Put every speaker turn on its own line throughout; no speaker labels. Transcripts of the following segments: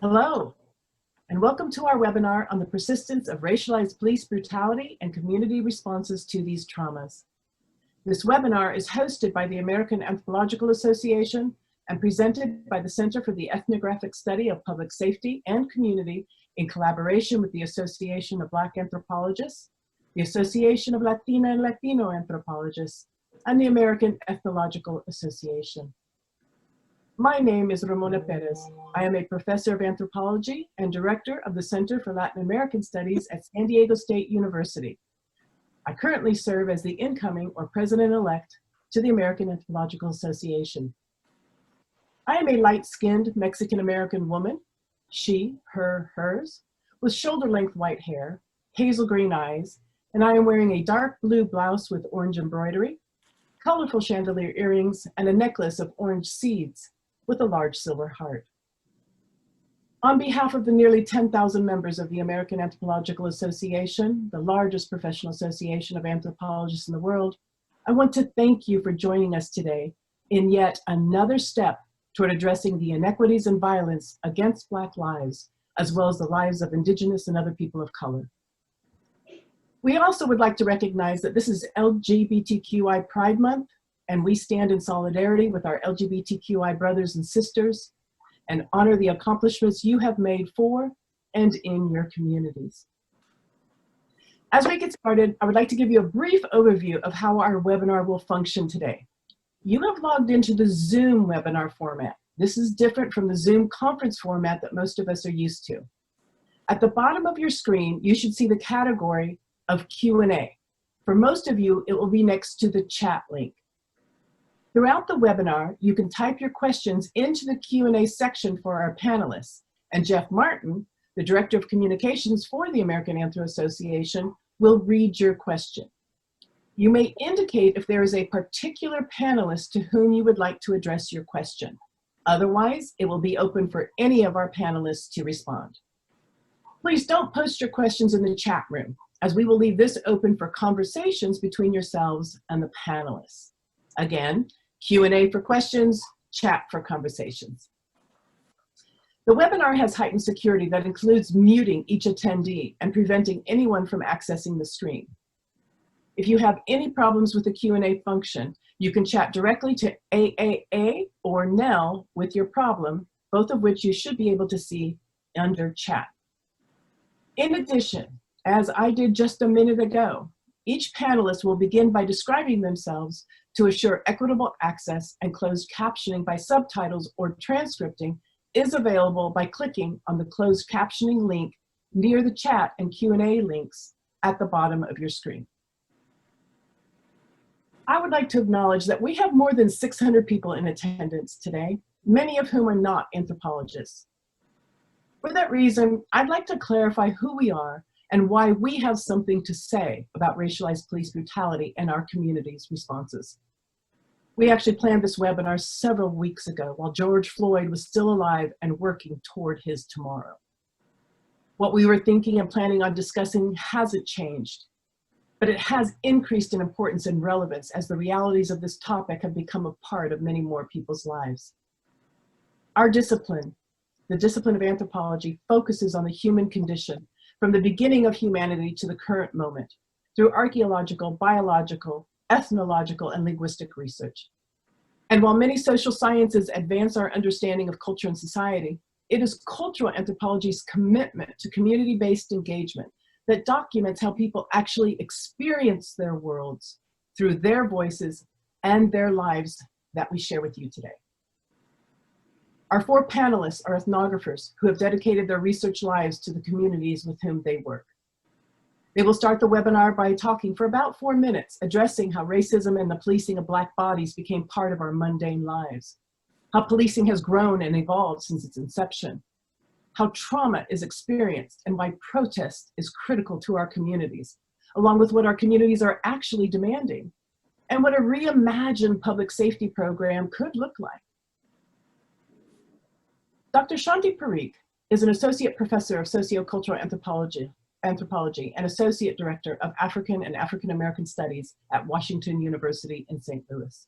Hello, and welcome to our webinar on the persistence of racialized police brutality and community responses to these traumas. This webinar is hosted by the American Anthropological Association and presented by the Center for the Ethnographic Study of Public Safety and Community in collaboration with the Association of Black Anthropologists, the Association of Latina and Latino Anthropologists, and the American Ethnological Association. My name is Ramona Perez. I am a professor of anthropology and director of the Center for Latin American Studies at San Diego State University. I currently serve as the incoming or president-elect to the American Anthropological Association. I am a light-skinned Mexican-American woman, she, her, hers, with shoulder-length white hair, hazel green eyes, and I am wearing a dark blue blouse with orange embroidery, colorful chandelier earrings, and a necklace of orange seeds with a large silver heart. On behalf of the nearly 10,000 members of the American Anthropological Association, the largest professional association of anthropologists in the world, I want to thank you for joining us today in yet another step toward addressing the inequities and violence against Black lives, as well as the lives of Indigenous and other people of color. We also would like to recognize that this is LGBTQI Pride Month, and we stand in solidarity with our LGBTQI brothers and sisters and honor the accomplishments you have made for and in your communities. As we get started, I would like to give you a brief overview of how our webinar will function today. You have logged into the Zoom webinar format. This is different from the Zoom conference format that most of us are used to. At the bottom of your screen, you should see the category of Q&A. For most of you, it will be next to the chat link. Throughout the webinar, you can type your questions into the Q&A section for our panelists, and Jeff Martin, the Director of Communications for the American Anthro Association, will read your question. You may indicate if there is a particular panelist to whom you would like to address your question. Otherwise, it will be open for any of our panelists to respond. Please don't post your questions in the chat room, as we will leave this open for conversations between yourselves and the panelists. Again, Q&A for questions, chat for conversations. The webinar has heightened security that includes muting each attendee and preventing anyone from accessing the screen. If you have any problems with the Q&A function, you can chat directly to AAA or Nell with your problem, both of which you should be able to see under chat. In addition, as I did just a minute ago, each panelist will begin by describing themselves to assure equitable access, and closed captioning by subtitles or transcripting is available by clicking on the closed captioning link near the chat and Q&A links at the bottom of your screen. I would like to acknowledge that we have more than 600 people in attendance today, many of whom are not anthropologists. For that reason, I'd like to clarify who we are and why we have something to say about racialized police brutality and our community's responses. We actually planned this webinar several weeks ago while George Floyd was still alive and working toward his tomorrow. What we were thinking and planning on discussing hasn't changed, but it has increased in importance and relevance as the realities of this topic have become a part of many more people's lives. Our discipline, the discipline of anthropology, focuses on the human condition from the beginning of humanity to the current moment, through archaeological, biological, ethnological, and linguistic research. And while many social sciences advance our understanding of culture and society, it is cultural anthropology's commitment to community-based engagement that documents how people actually experience their worlds through their voices and their lives that we share with you today. Our four panelists are ethnographers who have dedicated their research lives to the communities with whom they work. They will start the webinar by talking for about 4 minutes, addressing how racism and the policing of Black bodies became part of our mundane lives, how policing has grown and evolved since its inception, how trauma is experienced and why protest is critical to our communities, along with what our communities are actually demanding, and what a reimagined public safety program could look like. Dr. Shanti Parikh is an associate professor of sociocultural anthropology and associate director of African and African American studies at Washington University in St. Louis.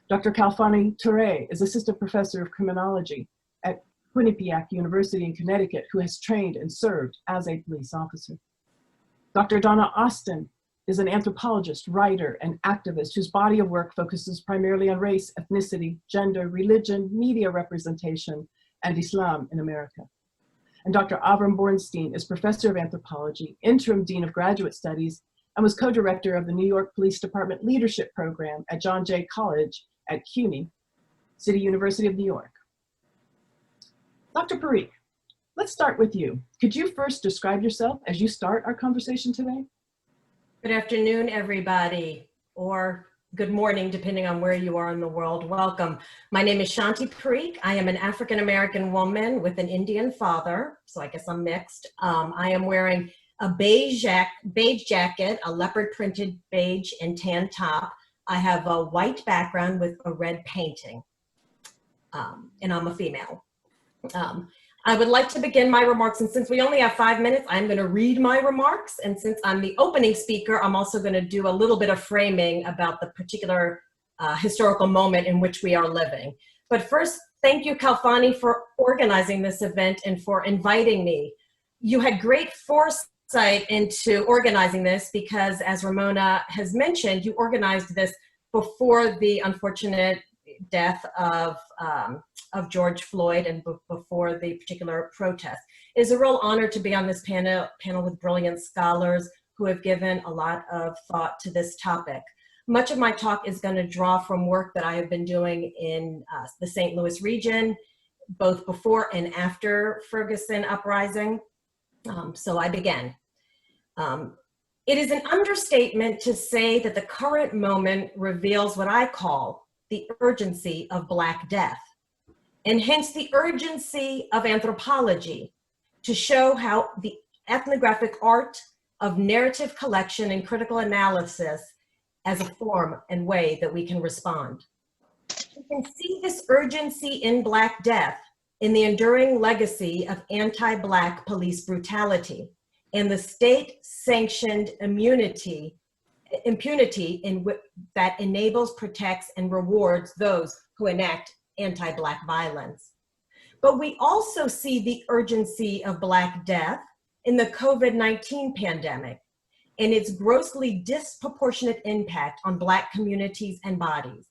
Dr. Kalpana Turay is assistant professor of criminology at Quinnipiac University in Connecticut, who has trained and served as a police officer. Dr. Donna Auston is an anthropologist, writer, and activist whose body of work focuses primarily on race, ethnicity, gender, religion, media representation, and Islam in America. And Dr. Avram Bornstein is professor of anthropology, interim dean of graduate studies, and was co-director of the New York Police Department Leadership Program at John Jay College at CUNY, City University of New York. Dr. Parikh, let's start with you. Could you first describe yourself as you start our conversation today?
Good afternoon, everybody, or good morning, depending on where you are in the world. Welcome. My name is Shanti Parikh. I am an African-American woman with an Indian father, so I guess I'm mixed. I am wearing a beige jacket, a leopard printed beige and tan top. I have a white background with a red painting, and I'm a female. I would like to begin my remarks, and since we only have 5 minutes, I'm going to read my remarks, and since I'm the opening speaker, I'm also going to do a little bit of framing about the particular historical moment in which we are living. But first, thank you, Kalfani, for organizing this event and for inviting me. You had great foresight into organizing this because, as Ramona has mentioned, you organized this before the unfortunate death of George Floyd and before the particular protest. It is a real honor to be on this panel with brilliant scholars who have given a lot of thought to this topic. Much of my talk is going to draw from work that I have been doing in the St. Louis region, both before and after Ferguson uprising. So I begin. It is an understatement to say that the current moment reveals what I call the urgency of Black death, and hence the urgency of anthropology to show how the ethnographic art of narrative collection and critical analysis as a form and way that we can respond. We can see this urgency in Black death in the enduring legacy of anti-Black police brutality and the state-sanctioned impunity that enables, protects, and rewards those who enact anti-Black violence. But we also see the urgency of Black death in the COVID-19 pandemic and its grossly disproportionate impact on Black communities and bodies.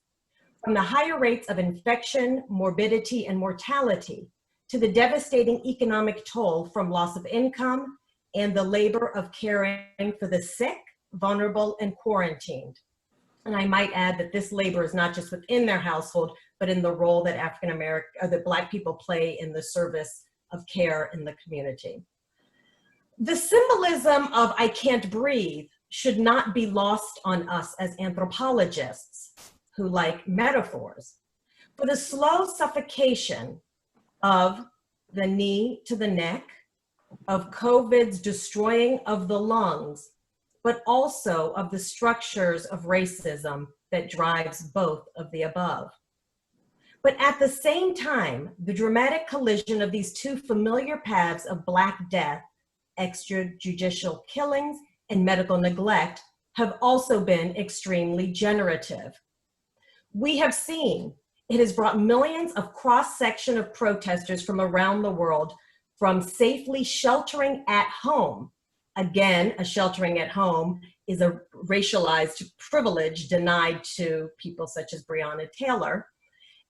From the higher rates of infection, morbidity, and mortality to the devastating economic toll from loss of income and the labor of caring for the sick, vulnerable, and quarantined. And I might add that this labor is not just within their household, but in the role that that Black people play in the service of care in the community. The symbolism of I can't breathe should not be lost on us as anthropologists who like metaphors. For the slow suffocation of the knee to the neck, of COVID's destroying of the lungs, but also of the structures of racism that drives both of the above. But at the same time, the dramatic collision of these two familiar paths of Black death, extrajudicial killings, and medical neglect have also been extremely generative. We have seen it has brought millions of cross-section of protesters from around the world from safely sheltering at home. Again, a sheltering at home is a racialized privilege denied to people such as Breonna Taylor,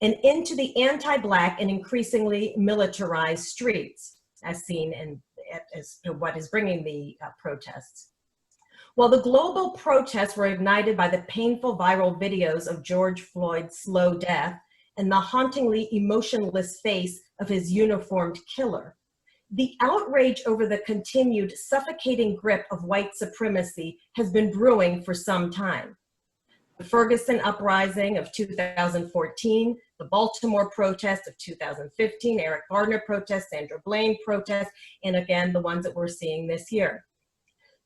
and into the anti-Black and increasingly militarized streets, as seen as to what is bringing the protests. While the global protests were ignited by the painful viral videos of George Floyd's slow death and the hauntingly emotionless face of his uniformed killer, the outrage over the continued suffocating grip of white supremacy has been brewing for some time. The Ferguson uprising of 2014, the Baltimore protests of 2015, Eric Gardner protests, Sandra Bland protests, and again, the ones that we're seeing this year.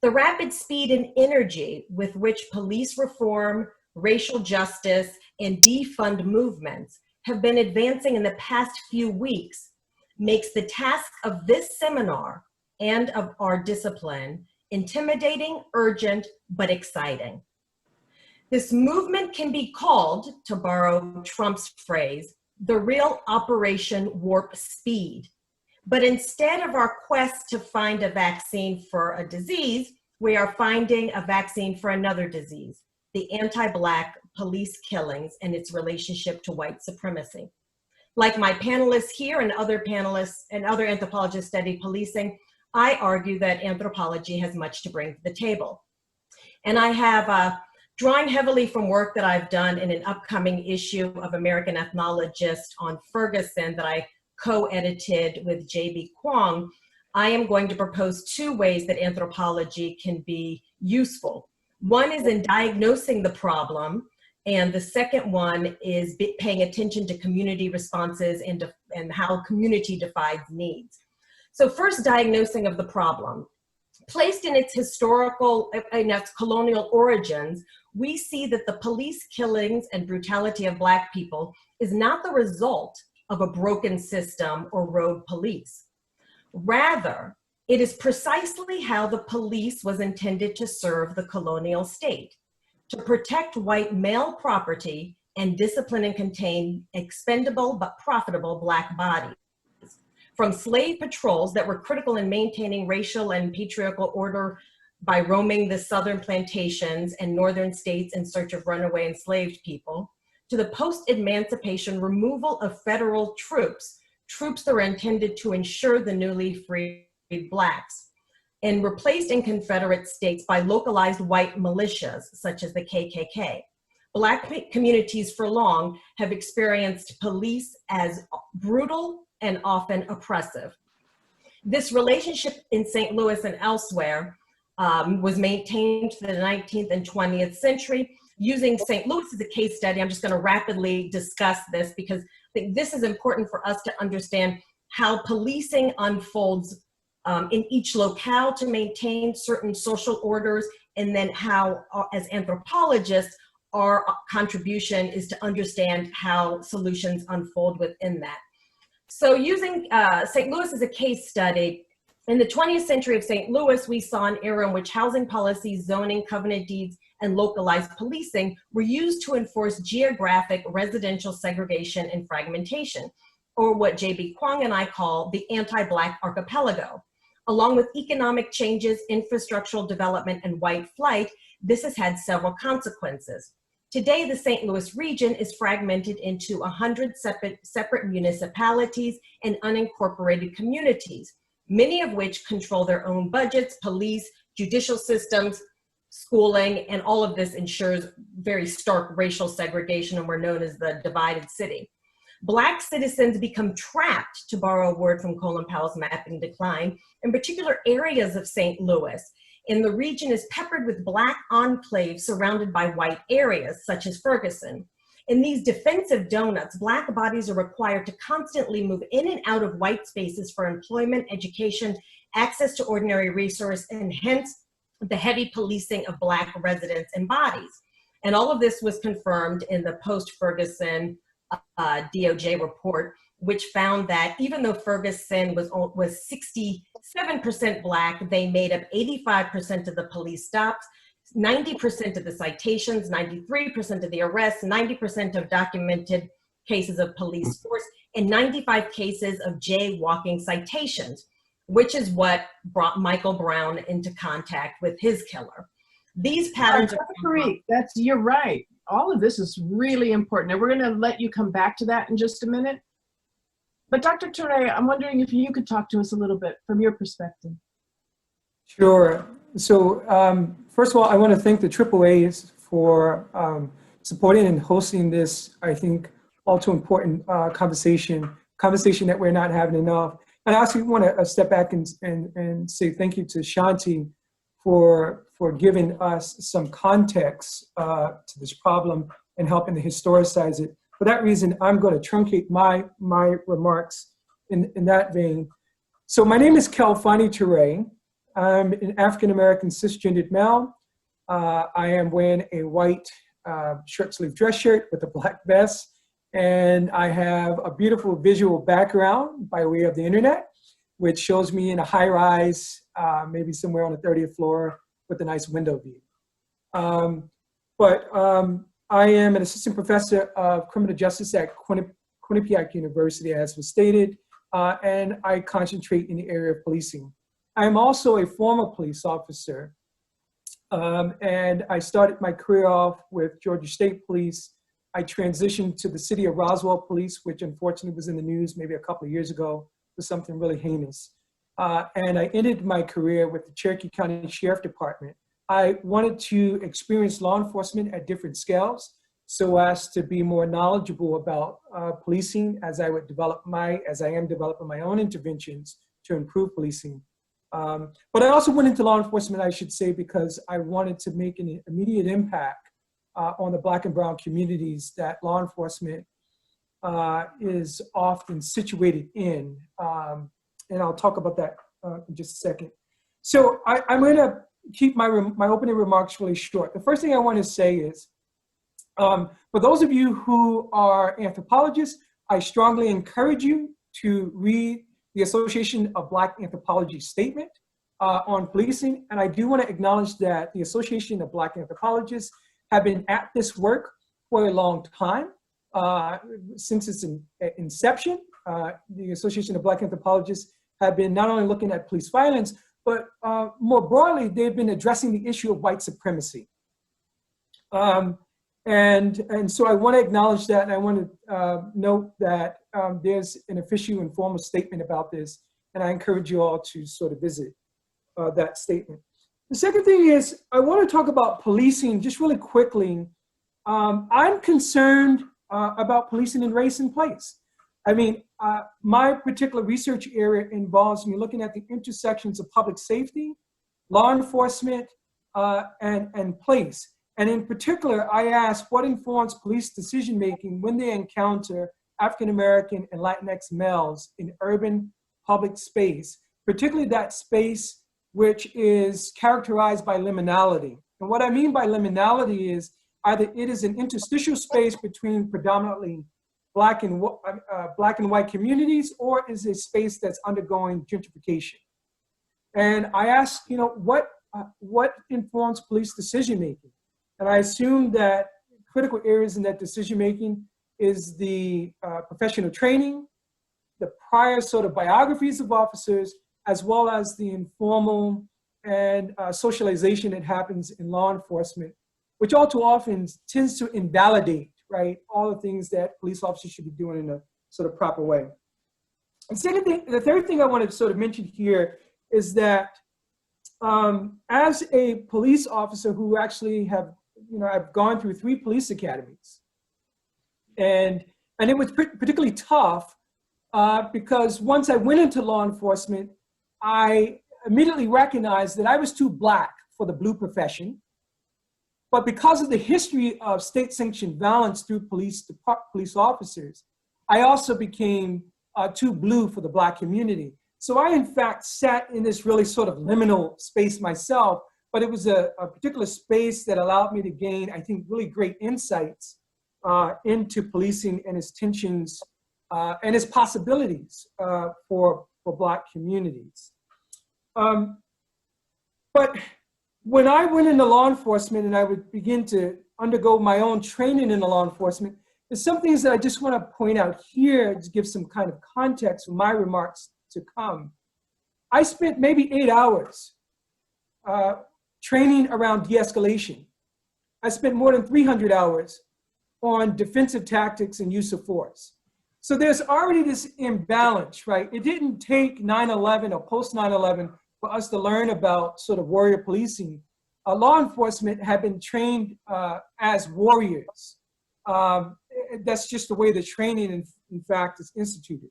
The rapid speed and energy with which police reform, racial justice, and defund movements have been advancing in the past few weeks makes the task of this seminar and of our discipline intimidating, urgent, but exciting. This movement can be called, to borrow Trump's phrase, the real Operation Warp Speed. But instead of our quest to find a vaccine for a disease, we are finding a vaccine for another disease, the anti-Black police killings and its relationship to white supremacy. Like my panelists here and other panelists and other anthropologists study policing, I argue that anthropology has much to bring to the table. And I have, drawing heavily from work that I've done in an upcoming issue of American Ethnologist on Ferguson that I co-edited with J.B. Kwong, I am going to propose two ways that anthropology can be useful. One is in diagnosing the problem, and the second one is paying attention to community responses and how community defines needs. So first, diagnosing of the problem. Placed in its historical, in its colonial origins, we see that the police killings and brutality of Black people is not the result of a broken system or rogue police. Rather, it is precisely how the police was intended to serve the colonial state, to protect white male property and discipline and contain expendable but profitable Black bodies. From slave patrols that were critical in maintaining racial and patriarchal order by roaming the southern plantations and northern states in search of runaway enslaved people, to the post-emancipation removal of federal troops that were intended to ensure the newly freed Blacks, and replaced in Confederate states by localized white militias, such as the KKK. Black communities for long have experienced police as brutal and often oppressive. This relationship in St. Louis and elsewhere was maintained to the 19th and 20th century. Using St. Louis as a case study, I'm just going to rapidly discuss this because I think this is important for us to understand how policing unfolds in each locale to maintain certain social orders, and then how, as anthropologists, our contribution is to understand how solutions unfold within that. So using St. Louis as a case study, in the 20th century of St. Louis, we saw an era in which housing policies, zoning, covenant deeds, and localized policing were used to enforce geographic residential segregation and fragmentation, or what J.B. Kwong and I call the anti-Black archipelago. Along with economic changes, infrastructural development, and white flight, this has had several consequences. Today, the St. Louis region is fragmented into 100 separate municipalities and unincorporated communities, many of which control their own budgets, police, judicial systems, schooling, and all of this ensures very stark racial segregation, and we're known as the divided city. Black citizens become trapped, to borrow a word from Colin Powell's Mapping Decline, in particular areas of St. Louis. And the region is peppered with Black enclaves surrounded by white areas, such as Ferguson. In these defensive donuts, Black bodies are required to constantly move in and out of white spaces for employment, education, access to ordinary resource, and hence the heavy policing of Black residents and bodies. And all of this was confirmed in the post-Ferguson DOJ report, which found that even though Ferguson was 67% Black, they made up 85% of the police stops, 90% of the citations, 93% of the arrests, 90% of documented cases of police force, and 95 cases of jaywalking citations, which is what brought Michael Brown into contact with his killer. These patterns
Parikh, you're right. All of this is really important. And we're going to let you come back to that in just a minute. But Dr. Ture, I'm wondering if you could talk to us a little bit from your perspective.
Sure. So first of all, I want to thank the AAAs for supporting and hosting this, I think, all too important conversation that we're not having enough. And I also want to step back and say thank you to Shanti for giving us some context to this problem and helping to historicize it. For that reason, I'm going to truncate my remarks in that vein. So my name is Kalpana Turay. I'm an African-American cisgendered male. I am wearing a white short-sleeve dress shirt with a black vest, and I have a beautiful visual background by way of the internet, which shows me in a high-rise, maybe somewhere on the 30th floor with a nice window view. I am an assistant professor of criminal justice at Quinnipiac University, as was stated, and I concentrate in the area of policing. I'm also a former police officer, and I started my career off with Georgia State Police. I transitioned to the city of Roswell Police, which unfortunately was in the news maybe a couple of years ago for something really heinous. And I ended my career with the Cherokee County Sheriff Department. I wanted to experience law enforcement at different scales so as to be more knowledgeable about policing as I am developing my own interventions to improve policing. But I also went into law enforcement, I should say, because I wanted to make an immediate impact on the Black and brown communities that law enforcement is often situated in. And I'll talk about that in just a second. So I'm going to keep my opening remarks really short. The first thing I want to say is, for those of you who are anthropologists, I strongly encourage you to read the Association of Black Anthropology statement on policing. And I do want to acknowledge that the Association of Black Anthropologists have been at this work for a long time. Since its inception, the Association of Black Anthropologists have been not only looking at police violence, but more broadly, they've been addressing the issue of white supremacy. And so I want to acknowledge that, and I want to note that there's an official and formal statement about this, and I encourage you all to sort of visit that statement. The second thing is, I want to talk about policing just really quickly. I'm concerned about policing in race and place. I mean, my particular research area involves me looking at the intersections of public safety, law enforcement, and place. And in particular, I ask what informs police decision-making when they encounter African-American and Latinx males in urban public space, particularly that space which is characterized by liminality. And what I mean by liminality is either it is an interstitial space between predominantly Black and white communities, or is a space that's undergoing gentrification. And I ask, you know, what informs police decision-making? And I assume that critical areas in that decision-making is the professional training, the prior sort of biographies of officers, as well as the informal and socialization that happens in law enforcement, which all too often tends to invalidate, right, all the things that police officers should be doing in a sort of proper way. And the third thing I want to sort of mention here is that as a police officer who actually I've gone through 3 police academies, and it was particularly tough because once I went into law enforcement, I immediately recognized that I was too Black for the blue profession. But because of the history of state-sanctioned violence through police officers, I also became too blue for the Black community. So I, in fact, sat in this really sort of liminal space myself, but it was a particular space that allowed me to gain, I think, really great insights into policing and its tensions and its possibilities for Black communities. But when I went into law enforcement and I would begin to undergo my own training in law enforcement, there's some things that I just want to point out here to give some kind of context for my remarks to come. I spent maybe 8 hours training around de-escalation. I spent more than 300 hours on defensive tactics and use of force. So there's already this imbalance, right? It didn't take 9/11 or post 9/11 for us to learn about sort of warrior policing. Law enforcement had been trained as warriors. That's just the way the training, in fact, is instituted.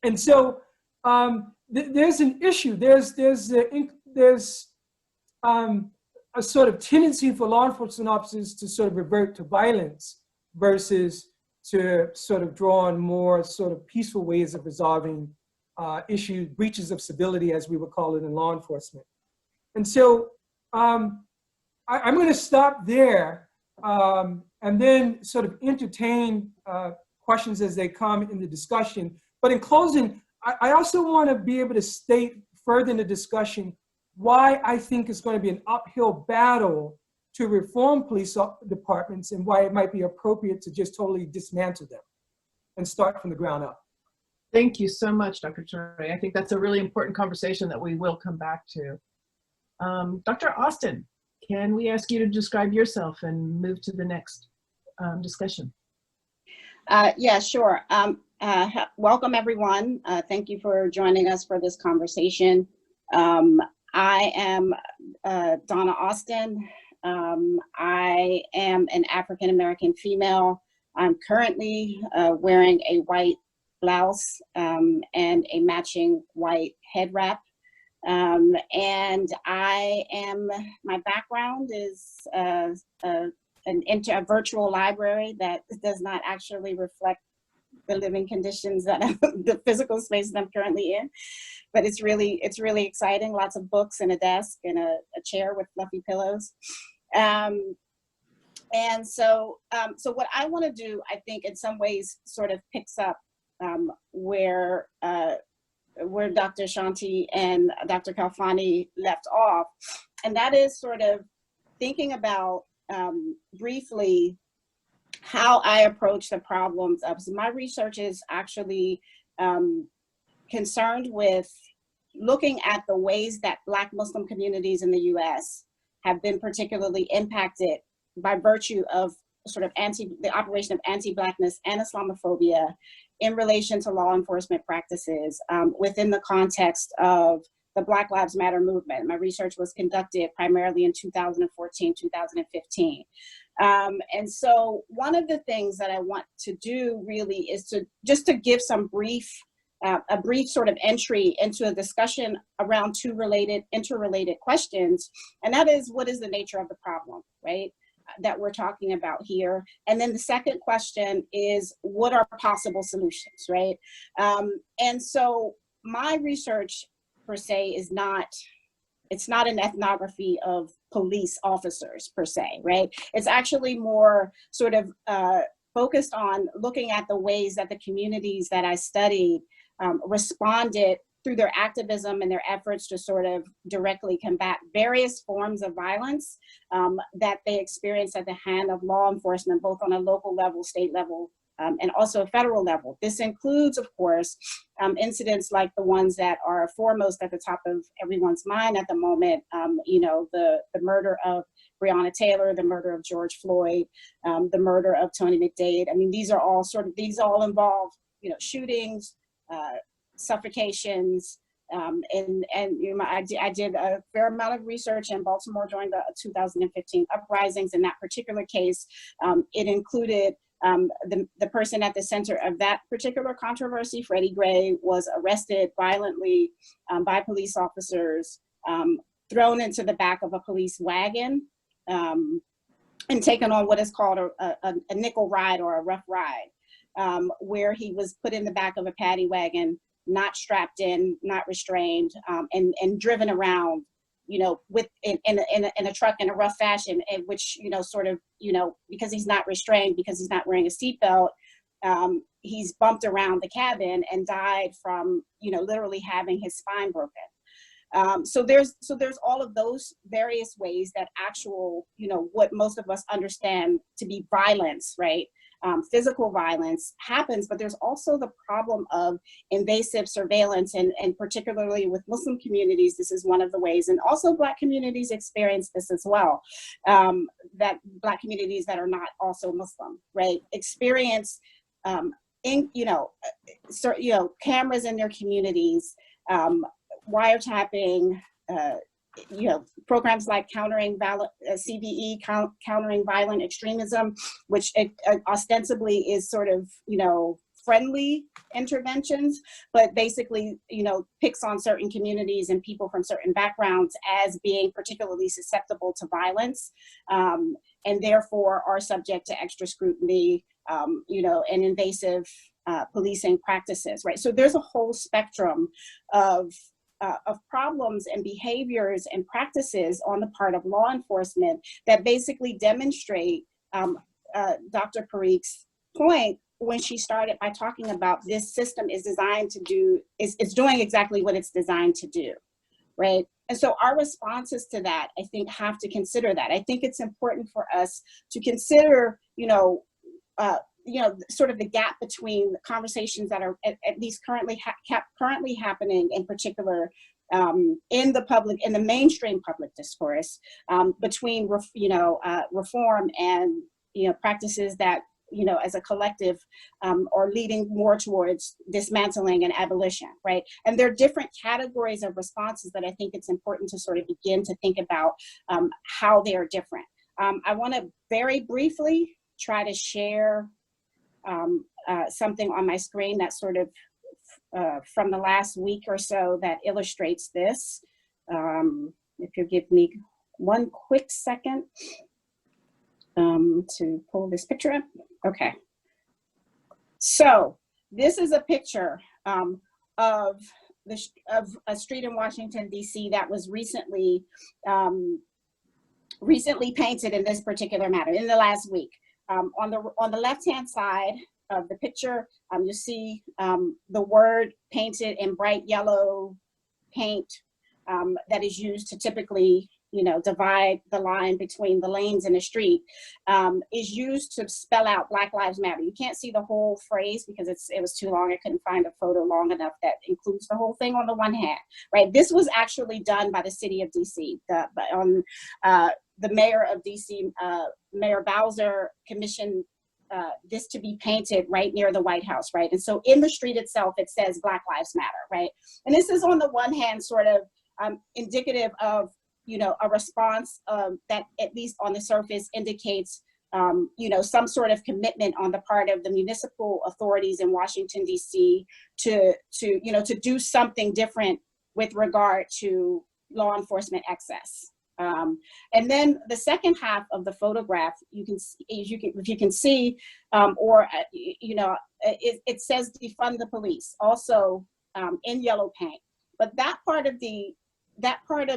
And so there's an issue. There's a sort of tendency for law enforcement officers to sort of revert to violence versus to sort of draw on more sort of peaceful ways of resolving issues, breaches of civility, as we would call it in law enforcement. And so I'm going to stop there and then sort of entertain questions as they come in the discussion. But in closing, I also want to be able to state further in the discussion why I think it's going to be an uphill battle to reform police departments and why it might be appropriate to just totally dismantle them. and start from the ground up.
Thank you so much, Dr. Turay. I think that's a really important conversation that we will come back to. Dr. Auston, can we ask you to describe yourself and move to the next discussion?
Yeah, sure. Welcome, everyone. Thank you for joining us for this conversation. I am Donna Auston. I am an African-American female. I'm currently wearing a white blouse and a matching white head wrap. And my background is a virtual library that does not actually reflect the living conditions that the physical space that I'm currently in, but it's really exciting. Lots of books and a desk and a chair with fluffy pillows. And so what I want to do, I think, in some ways, sort of picks up where Dr. Shanti and Dr. Kalfani left off, and that is sort of thinking about briefly how I approach the problems of, so my research is actually concerned with looking at the ways that Black Muslim communities in the US have been particularly impacted by virtue of sort of the operation of anti-Blackness and Islamophobia in relation to law enforcement practices within the context of the Black Lives Matter movement. My research was conducted primarily in 2014, 2015. And so one of the things that I want to do really is to give some a brief sort of entry into a discussion around two interrelated questions. And that is, what is the nature of the problem, right, that we're talking about here? And then the second question is, what are possible solutions, right? And so my research per se is it's not an ethnography of police officers per se, right? It's actually more sort of focused on looking at the ways that the communities that I studied responded through their activism and their efforts to sort of directly combat various forms of violence that they experienced at the hand of law enforcement, both on a local level, state level, and also a federal level. This includes, of course, incidents like the ones that are foremost at the top of everyone's mind at the moment, the murder of Breonna Taylor, the murder of George Floyd, the murder of Tony McDade. I mean, these all involve, shootings, suffocations, and I did a fair amount of research in Baltimore during the 2015 uprisings. In that particular case, it included the person at the center of that particular controversy, Freddie Gray, was arrested violently by police officers, thrown into the back of a police wagon, and taken on what is called a nickel ride or a rough ride, where he was put in the back of a paddy wagon, not strapped in, not restrained, and driven around, in a truck in a rough fashion, in which, because he's not restrained, because he's not wearing a seatbelt, he's bumped around the cabin and died from, literally having his spine broken. So there's all of those various ways that actual, what most of us understand to be violence, right? Physical violence happens, but there's also the problem of invasive surveillance, and particularly with Muslim communities, this is one of the ways, and also Black communities experience this as well, that Black communities that are not also Muslim, right, experience, cameras in their communities, wiretapping, programs like countering CVE, countering violent extremism, which ostensibly is sort of, friendly interventions, but basically, picks on certain communities and people from certain backgrounds as being particularly susceptible to violence, and therefore are subject to extra scrutiny, and invasive policing practices, right? So there's a whole spectrum of problems and behaviors and practices on the part of law enforcement that basically demonstrate Dr. Parikh's point when she started by talking about this system is designed to do, it's doing exactly what it's designed to do, right? And so our responses to that, I think, have to consider that. I think it's important for us to consider, sort of the gap between the conversations that are at least currently happening, in particular in the mainstream public discourse, between reform and practices that as a collective are leading more towards dismantling and abolition, right? And there are different categories of responses that I think it's important to sort of begin to think about how they are different. I want to very briefly try to share something on my screen that's sort of from the last week or so that illustrates this. If you give me one quick second to pull this picture up. Okay. So this is a picture of a street in Washington, D.C. that was recently painted in this particular manner in the last week. On the left-hand side of the picture, you see the word painted in bright yellow paint that is used to typically, divide the line between the lanes in the street, is used to spell out Black Lives Matter. You can't see the whole phrase because it was too long. I couldn't find a photo long enough that includes the whole thing on the one hand, right? This was actually done by the city of DC. The mayor of DC, Mayor Bowser, commissioned this to be painted right near the White House, right? And so in the street itself, it says Black Lives Matter, right? And this is on the one hand sort of indicative of, a response that at least on the surface indicates, some sort of commitment on the part of the municipal authorities in Washington, D.C. to do something different with regard to law enforcement excess. And then the second half of the photograph, if you can see, it says defund the police, also in yellow paint. But that part of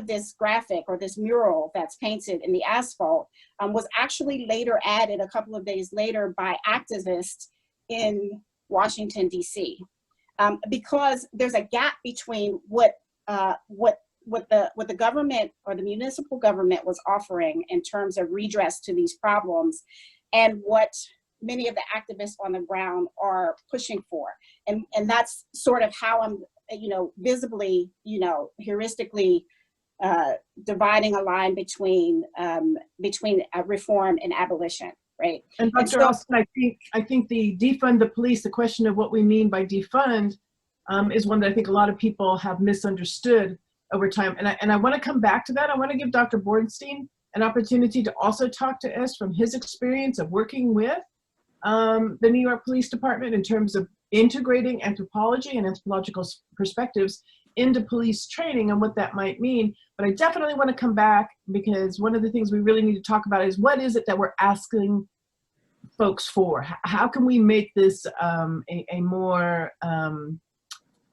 this graphic or this mural that's painted in the asphalt was actually later added a couple of days later by activists in Washington, D.C. Because there's a gap between what the government or the municipal government was offering in terms of redress to these problems and what many of the activists on the ground are pushing for. And that's sort of how I'm, visibly, heuristically dividing a line between reform and abolition, right?
And Dr. Auston, I think the defund the police, the question of what we mean by defund is one that I think a lot of people have misunderstood over time. And I want to come back to that. I want to give Dr. Bornstein an opportunity to also talk to us from his experience of working with the New York Police Department in terms of integrating anthropology and anthropological perspectives into police training and what that might mean. But I definitely want to come back because one of the things we really need to talk about is what is it that we're asking folks for? How can we make this a more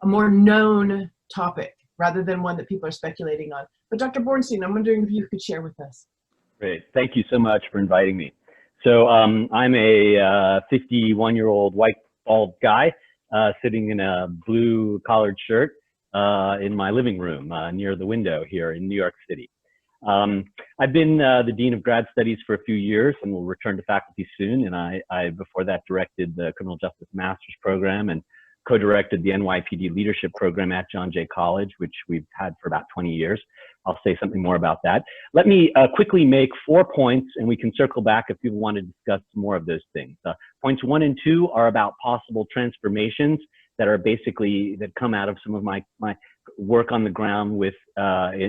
known topic rather than one that people are speculating on? But Dr. Bornstein, I'm wondering if you could share with us.
Great, thank you so much for inviting me. So I'm a 51-year-old white bald guy sitting in a blue collared shirt in my living room near the window here in New York City. I've been the Dean of Grad Studies for a few years and will return to faculty soon. And I before that directed the Criminal Justice Master's Program and co-directed the NYPD Leadership Program at John Jay College, which we've had for about 20 years. I'll say something more about that. Let me quickly make 4 points, and we can circle back if people want to discuss more of those things. Points 1 and 2 are about possible transformations that are basically, that come out of some of my work on the ground with NYPD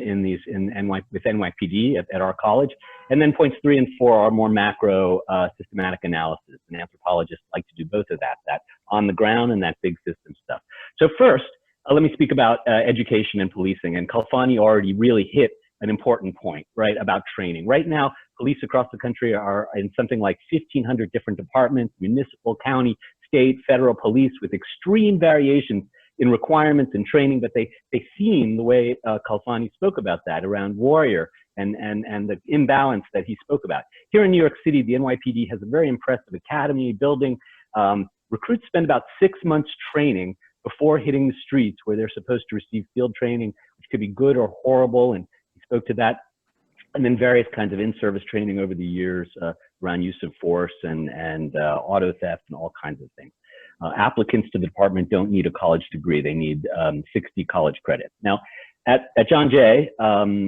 at our college. And then points 3 and 4 are more macro systematic analysis, and anthropologists like to do both of that on the ground and that big system stuff. So first, let me speak about education and policing, and Kalfani already really hit an important point, right, about training. Right now, police across the country are in something like 1,500 different departments, municipal, county, state, federal police, with extreme variations in requirements and training, but they seem, the way Kalfani spoke about that, around warrior and the imbalance that he spoke about. Here in New York City, the NYPD has a very impressive academy building. Recruits spend about 6 months training before hitting the streets, where they're supposed to receive field training, which could be good or horrible, and he spoke to that. and then various kinds of in-service training over the years around use of force and auto theft and all kinds of things. Applicants to the department don't need a college degree. They need 60 college credits. Now, at John Jay,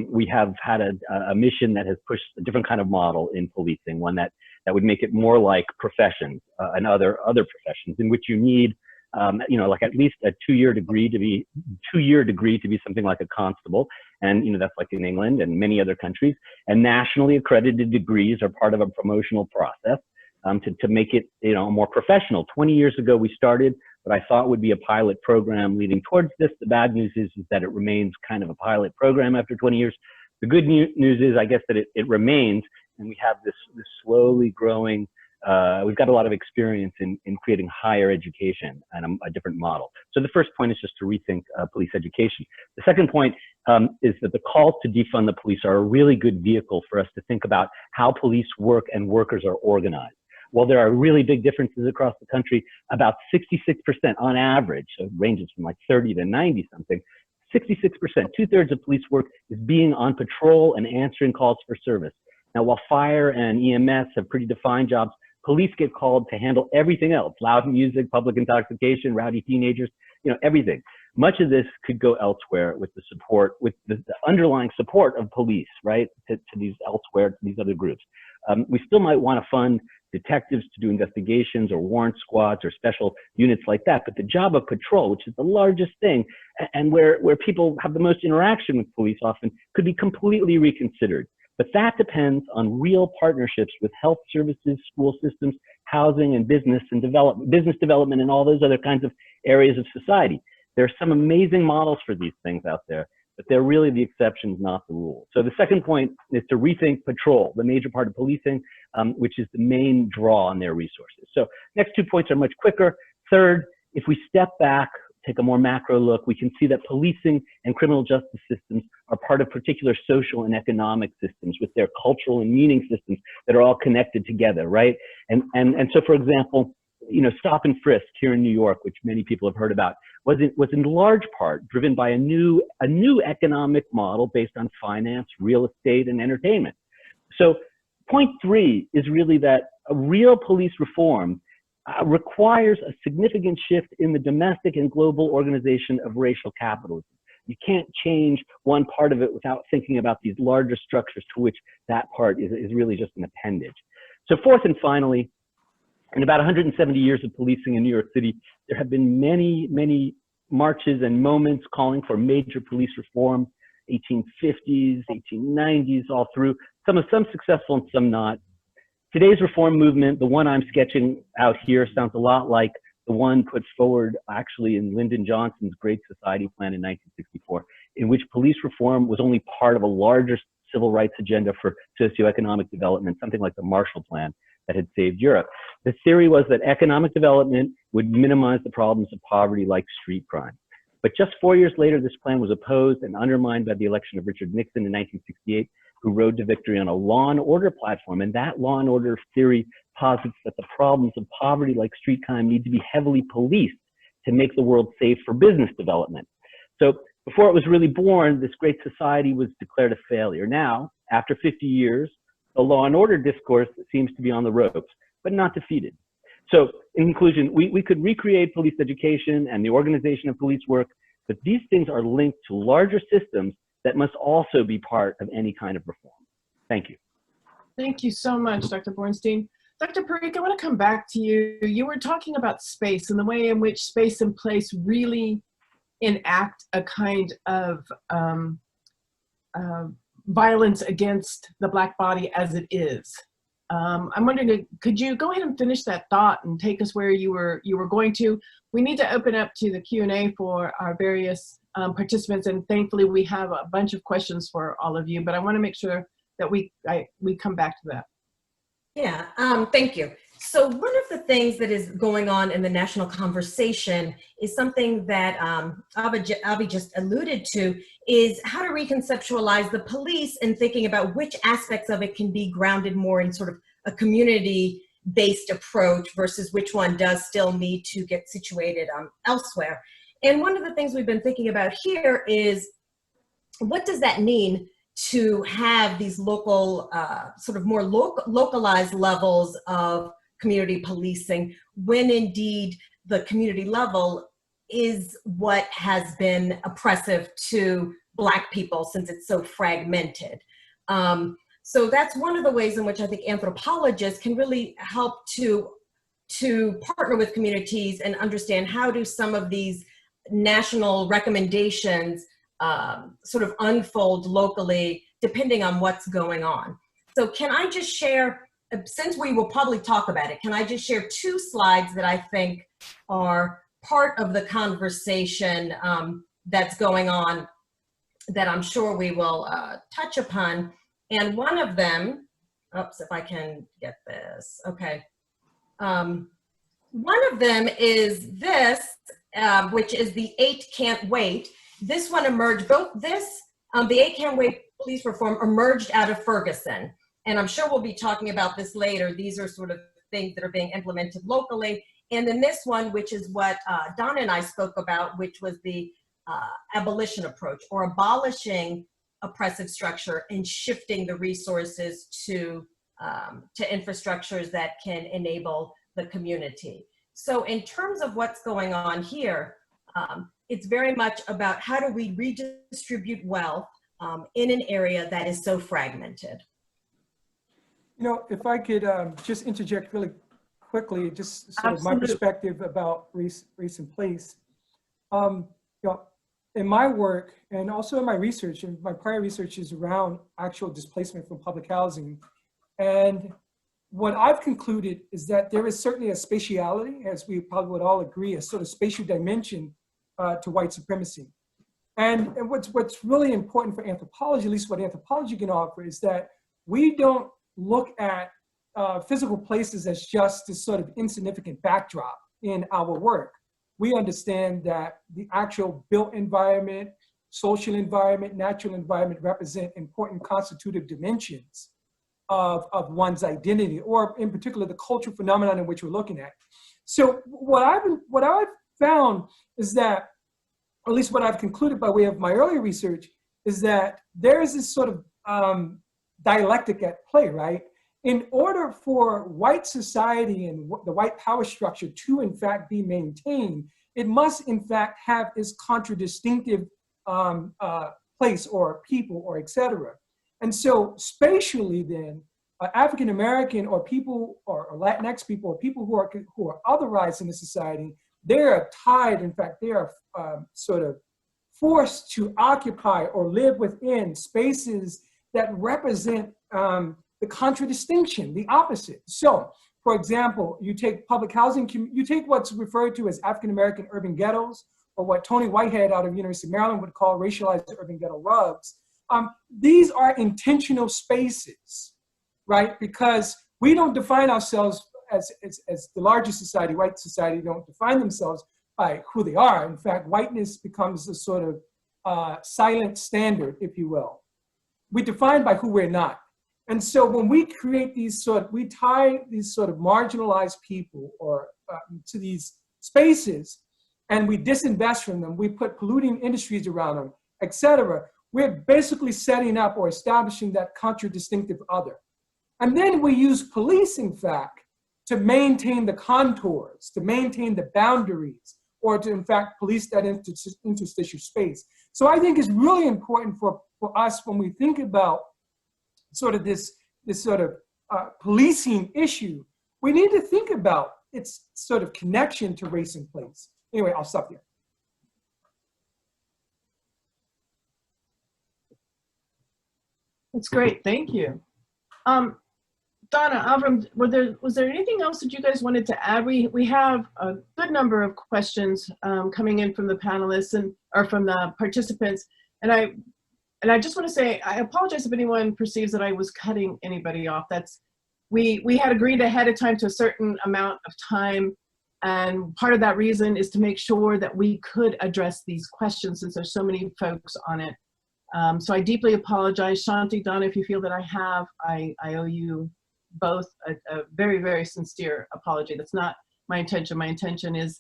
we have had a mission that has pushed a different kind of model in policing, one that would make it more like professions and other professions in which you need, like at least a two-year degree to be something like a constable. And, that's like in England and many other countries. And nationally accredited degrees are part of a promotional process to make it, more professional. 20 years ago, we started what I thought would be a pilot program leading towards this. The bad news is that it remains kind of a pilot program after 20 years. The good news is, I guess, that it remains, and we have this slowly growing, we've got a lot of experience in creating higher education and a different model. So the first point is just to rethink police education. The second point is that the calls to defund the police are a really good vehicle for us to think about how police work and workers are organized. While there are really big differences across the country, about 66% on average, so it ranges from like 30 to 90 something, 66%, 2/3 of police work is being on patrol and answering calls for service. Now, while fire and EMS have pretty defined jobs, police get called to handle everything else: loud music, public intoxication, rowdy teenagers, everything. Much of this could go elsewhere with the support, with the underlying support of police, right, to these elsewhere, to these other groups. We still might want to fund detectives to do investigations or warrant squads or special units like that. But the job of patrol, which is the largest thing and where people have the most interaction with police often, could be completely reconsidered. But that depends on real partnerships with health services, school systems, housing and business development and all those other kinds of areas of society. There are some amazing models for these things out there, but they're really the exceptions, not the rule. So the second point is to rethink patrol, the major part of policing, which is the main draw on their resources. So next 2 points are much quicker. Third, if we step back, take a more macro look, we can see that policing and criminal justice systems are part of particular social and economic systems with their cultural and meaning systems that are all connected together, right? And so, for example, stop and frisk here in New York, which many people have heard about, was in large part driven by a new economic model based on finance, real estate, and entertainment. So point 3 is really that a real police reform requires a significant shift in the domestic and global organization of racial capitalism. You can't change one part of it without thinking about these larger structures to which that part is really just an appendage. So fourth and finally, in about 170 years of policing in New York City, there have been many, many marches and moments calling for major police reform, 1850s, 1890s, all through, some successful and some not. Today's reform movement, the one I'm sketching out here, sounds a lot like the one put forward actually in Lyndon Johnson's Great Society Plan in 1964, in which police reform was only part of a larger civil rights agenda for socioeconomic development, something like the Marshall Plan that had saved Europe. The theory was that economic development would minimize the problems of poverty like street crime. But just 4 years later, this plan was opposed and undermined by the election of Richard Nixon in 1968, who rode to victory on a law and order platform. And that law and order theory posits that the problems of poverty like street crime need to be heavily policed to make the world safe for business development. So before it was really born, this great society was declared a failure. Now, after 50 years, the law and order discourse seems to be on the ropes, but not defeated. So in conclusion, we could recreate police education and the organization of police work, but these things are linked to larger systems that must also be part of any kind of reform. Thank you.
Thank you so much, Dr. Bornstein. Dr. Parikh, I want to come back to you. You were talking about space and the way in which space and place really enact a kind of violence against the Black body as it is. I'm wondering, could you go ahead and finish that thought and take us where you were going to? We need to open up to the Q&A for our various participants, and thankfully we have a bunch of questions for all of you, but I want to make sure that we come back to that.
Yeah, thank you. So one of the things that is going on in the national conversation is something that Avi just alluded to, is how to reconceptualize the police and thinking about which aspects of it can be grounded more in sort of a community-based approach versus which one does still need to get situated elsewhere. And one of the things we've been thinking about here is, what does that mean to have these local, sort of more localized levels of community policing, when indeed the community level is what has been oppressive to Black people since it's so fragmented. So that's one of the ways in which I think anthropologists can really help to partner with communities and understand how do some of these national recommendations sort of unfold locally depending on what's going on. So can I just share, since we will probably talk about it, can I just share 2 slides that I think are part of the conversation that's going on that I'm sure we will touch upon. And one of them, oops, if I can get this, okay. One of them is this, which is the 8 Can't Wait. This one emerged, both this, the 8 Can't Wait police reform emerged out of Ferguson. And I'm sure we'll be talking about this later. These are sort of things that are being implemented locally. And then this one, which is what Donna and I spoke about, which was the abolition approach, or abolishing oppressive structure and shifting the resources to infrastructures that can enable the community. So in terms of what's going on here, it's very much about how do we redistribute wealth in an area that is so fragmented.
You know, if I could just interject really quickly, just sort of my perspective about race and place. You know, in my work and also in my research, and my prior research is around actual displacement from public housing. And what I've concluded is that there is certainly a spatiality, as we probably would all agree, a sort of spatial dimension to white supremacy. And what's really important for anthropology, at least what anthropology can offer, is that we don't look at physical places as just this sort of insignificant backdrop in our work. We understand that the actual built environment, social environment, natural environment represent important constitutive dimensions of one's identity, or in particular, the cultural phenomenon in which we're looking at. So what I've found is that, or at least what I've concluded by way of my earlier research, is that there is this sort of dialectic at play, right? In order for white society and the white power structure to in fact be maintained, it must in fact have its contradistinctive place or people or et cetera. And so spatially then, African American or people or Latinx people or people who are otherized in the society, they are tied, in fact, they are sort of forced to occupy or live within spaces that represent the contradistinction, the opposite. So, for example, you take public housing, you take what's referred to as African American urban ghettos, or what Tony Whitehead out of University of Maryland would call racialized urban ghetto rugs. These are intentional spaces, right? Because we don't define ourselves as the largest society, white society, don't define themselves by who they are. In fact, whiteness becomes a sort of silent standard, if you will. We define by who we're not. And so when we create these we tie these sort of marginalized people or to these spaces, and we disinvest from them, we put polluting industries around them, et cetera, we're basically setting up or establishing that contradistinctive other. And then we use police, in fact, to maintain the contours, to maintain the boundaries, or to, in fact, police that interstitial space. So I think it's really important for us when we think about sort of this sort of policing issue, we need to think about its sort of connection to race and place. Anyway, I'll stop here.
That's great, thank you. Donna, Avram, was there anything else that you guys wanted to add? We have a good number of questions coming in from the panelists or from the participants, and I just want to say, I apologize if anyone perceives that I was cutting anybody off. We had agreed ahead of time to a certain amount of time, and part of that reason is to make sure that we could address these questions since there's so many folks on it. So I deeply apologize. Shanti, Donna, if you feel that I owe you both a very, very sincere apology. That's not my intention. My intention is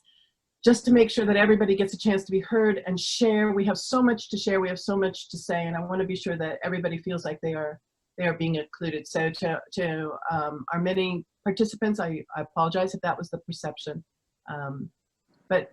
just to make sure that everybody gets a chance to be heard and share. We have so much to share, we have so much to say, and I want to be sure that everybody feels like they are being included. So to our many participants, I apologize if that was the perception. But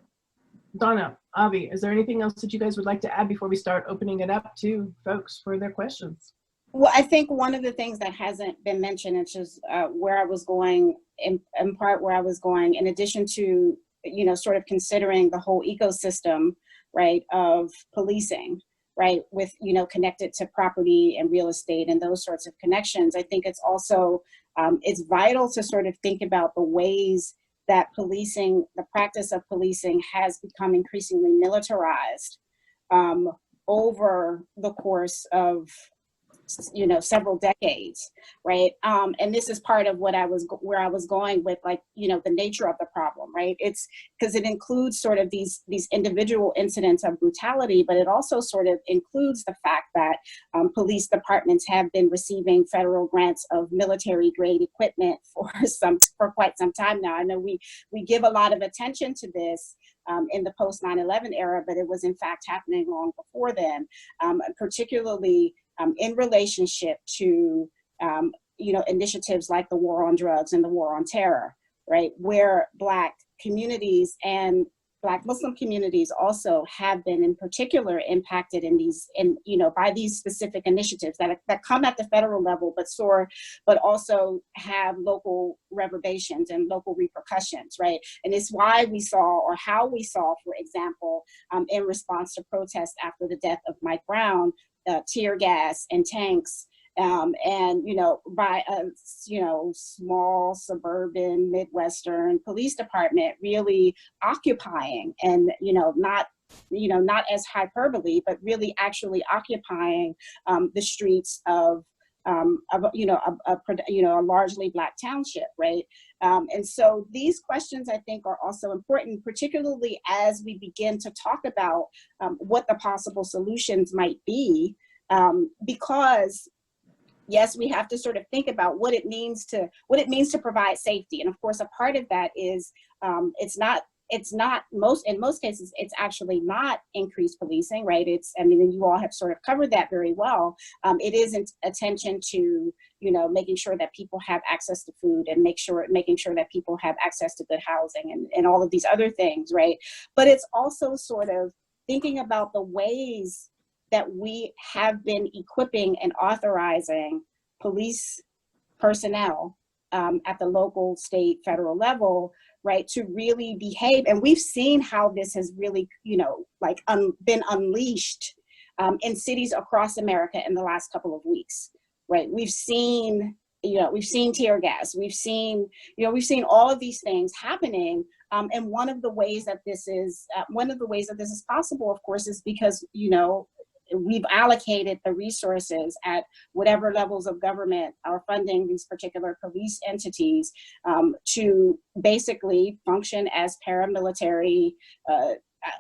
Donna, Avi, is there anything else that you guys would like to add before we start opening it up to folks for their questions?
Well, I think one of the things that hasn't been mentioned, which is where I was going, in part where I was going, in addition to, you know, sort of considering the whole ecosystem, right, of policing, right, with, you know, connected to property and real estate and those sorts of connections. I think it's also, it's vital to sort of think about the ways that policing, the practice of policing has become increasingly militarized over the course of, you know, several decades, right? And this is part of what where I was going with, like, you know, the nature of the problem, right? It's because it includes sort of these individual incidents of brutality, but it also sort of includes the fact that police departments have been receiving federal grants of military grade equipment for quite some time now. I know we give a lot of attention to this in the post 9/11 era, but it was in fact happening long before then, particularly in relationship to, you know, initiatives like the war on drugs and the war on terror, right? Where Black communities and Black Muslim communities also have been in particular impacted in these, you know, by these specific initiatives that come at the federal level, but also have local reverberations and local repercussions, right? And it's why we saw, or how we saw, for example, in response to protests after the death of Mike Brown, tear gas and tanks, and, you know, by a, you know, small suburban Midwestern police department really occupying, and, you know, not as hyperbole, but really actually occupying the streets of you know, a largely Black township, right? And so these questions, I think, are also important, particularly as we begin to talk about what the possible solutions might be, because yes, we have to sort of think about what it means to provide safety. And of course, a part of that is in most cases, it's actually not increased policing, right? And you all have sort of covered that very well. It isn't attention to, you know, making sure that people have access to food and making sure that people have access to good housing and all of these other things, right? But it's also sort of thinking about the ways that we have been equipping and authorizing police personnel at the local, state, federal level, right, to really behave. And we've seen how this has really, you know, like been unleashed in cities across America in the last couple of weeks, right? We've seen tear gas, we've seen all of these things happening. And one of the ways that this is possible, of course, is because, you know, we've allocated the resources at whatever levels of government are funding these particular police entities to basically function as paramilitary,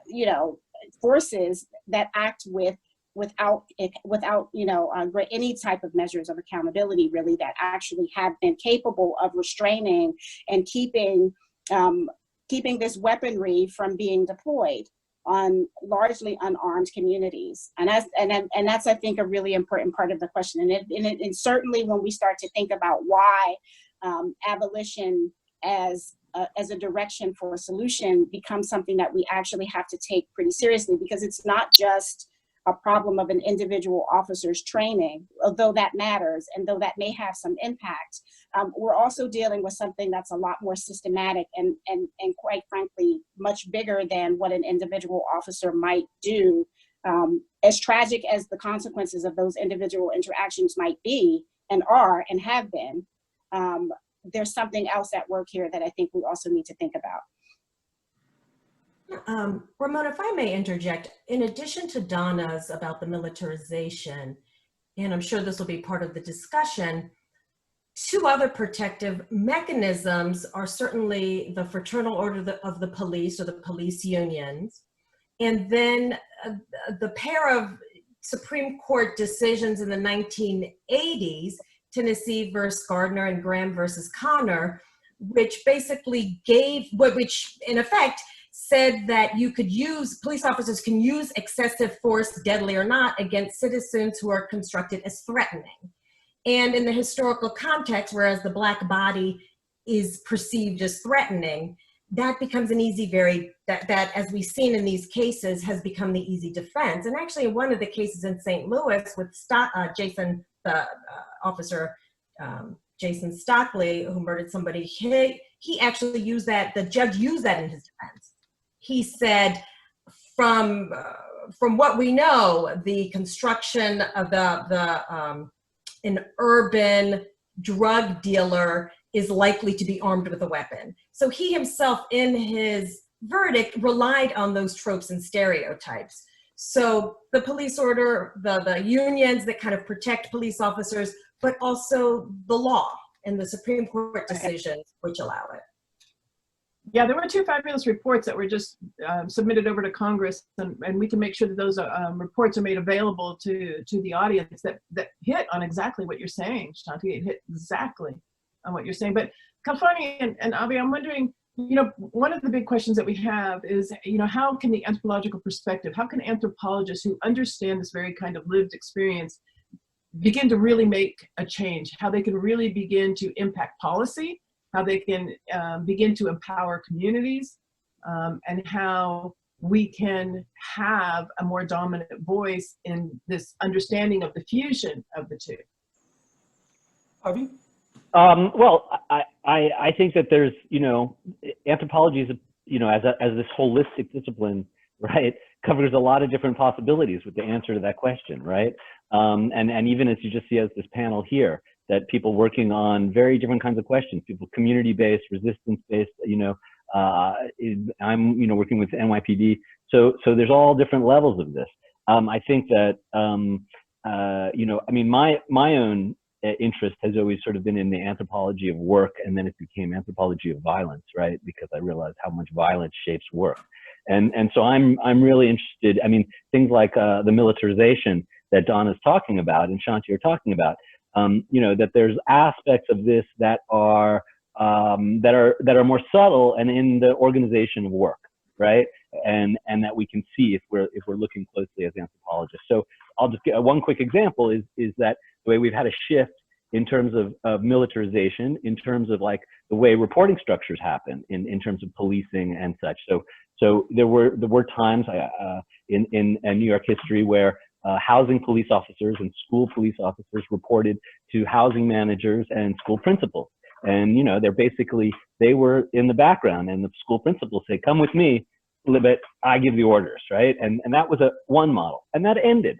you know, forces that act without you know, any type of measures of accountability, really, that actually have been capable of restraining and keeping this weaponry from being deployed on largely unarmed communities. And that's I think a really important part of the question. And certainly when we start to think about why abolition as a direction for a solution becomes something that we actually have to take pretty seriously, because it's not just a problem of an individual officer's training, although that matters and though that may have some impact. We're also dealing with something that's a lot more systematic and quite frankly, much bigger than what an individual officer might do. As tragic as the consequences of those individual interactions might be and are and have been, there's something else at work here that I think we also need to think about.
Ramona, if I may interject, in addition to Donna's about the militarization, and I'm sure this will be part of the discussion, two other protective mechanisms are certainly the fraternal order of the police, or the police unions, and then the pair of Supreme Court decisions in the 1980s, Tennessee versus Gardner and Graham versus Connor, which basically which in effect said that police officers can use excessive force, deadly or not, against citizens who are constructed as threatening. And in the historical context, whereas the Black body is perceived as threatening, that becomes an easy, that as we've seen in these cases, has become the easy defense. And actually, in one of the cases in St. Louis with officer Jason Stockley, who murdered somebody, he actually used that, the judge used that in his defense. He said, from what we know, the construction of an urban drug dealer is likely to be armed with a weapon. So he himself, in his verdict, relied on those tropes and stereotypes. So the police order, the unions that kind of protect police officers, but also the law and the Supreme Court decisions which allow it.
Yeah, there were two fabulous reports that were just submitted over to Congress, and we can make sure that those reports are made available to the audience that hit on exactly what you're saying, Shanti. It hit exactly on what you're saying. But Kalfani and Avi, I'm wondering, one of the big questions that we have is, how can the anthropological perspective, how can anthropologists who understand this very kind of lived experience begin to really make a change, how they can really begin to impact policy, how they can begin to empower communities, and how we can have a more dominant voice in this understanding of the fusion of the two.
Avi?
Well, I think that there's, anthropology is, as this holistic discipline, right, covers a lot of different possibilities with the answer to that question, right? And even as you just see as this panel here, that people working on very different kinds of questions, people community-based, resistance-based, I'm, working with NYPD. So there's all different levels of this. I think that, my own interest has always sort of been in the anthropology of work, and then it became anthropology of violence, right? Because I realized how much violence shapes work. And so I'm really interested, things like the militarization that Donna's talking about and Shanti are talking about, that there's aspects of this that are more subtle and in the organization of work, right? And that we can see if we're looking closely as anthropologists. So I'll just get one quick example is that the way we've had a shift in terms of militarization, in terms of like the way reporting structures happen in terms of policing and such. So there were times in New York history where housing police officers and school police officers reported to housing managers and school principals. And, they were in the background, and the school principals say, come with me, but I give the orders, right? And that was one model, and that ended.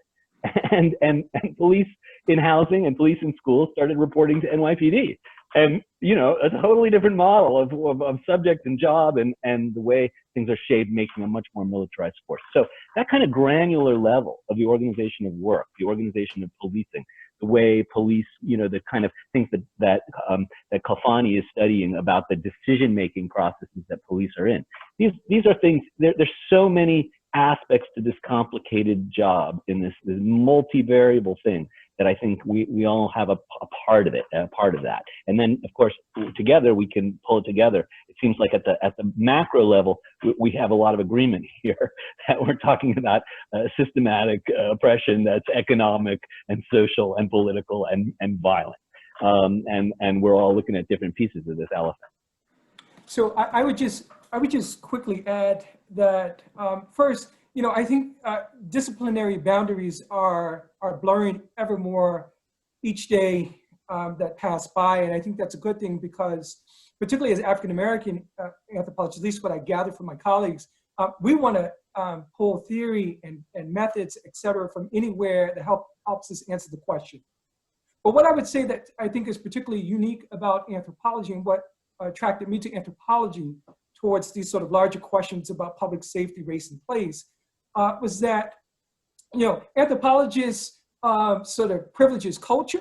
And police in housing and police in schools started reporting to NYPD. And, a totally different model of subject and job and the way things are shaped, making a much more militarized force. So that kind of granular level of the organization of work, the organization of policing, the way police, the kind of things that Kalfani is studying about the decision-making processes that police are in. These are things, there's so many aspects to this complicated job in this multivariable thing that I think we all have a part of it, a part of that. And then, of course, together we can pull it together. It seems like at the macro level, we have a lot of agreement here that we're talking about systematic oppression that's economic and social and political and violent. And we're all looking at different pieces of this elephant.
So I would just quickly add that first, I think disciplinary boundaries are blurring ever more each day that pass by, and I think that's a good thing because, particularly as African-American anthropologists, at least what I gathered from my colleagues, we want to pull theory and methods, et cetera, from anywhere that helps us answer the question. But what I would say that I think is particularly unique about anthropology and what attracted me to anthropology towards these sort of larger questions about public safety, race, and place, was that, anthropologists sort of privileges culture.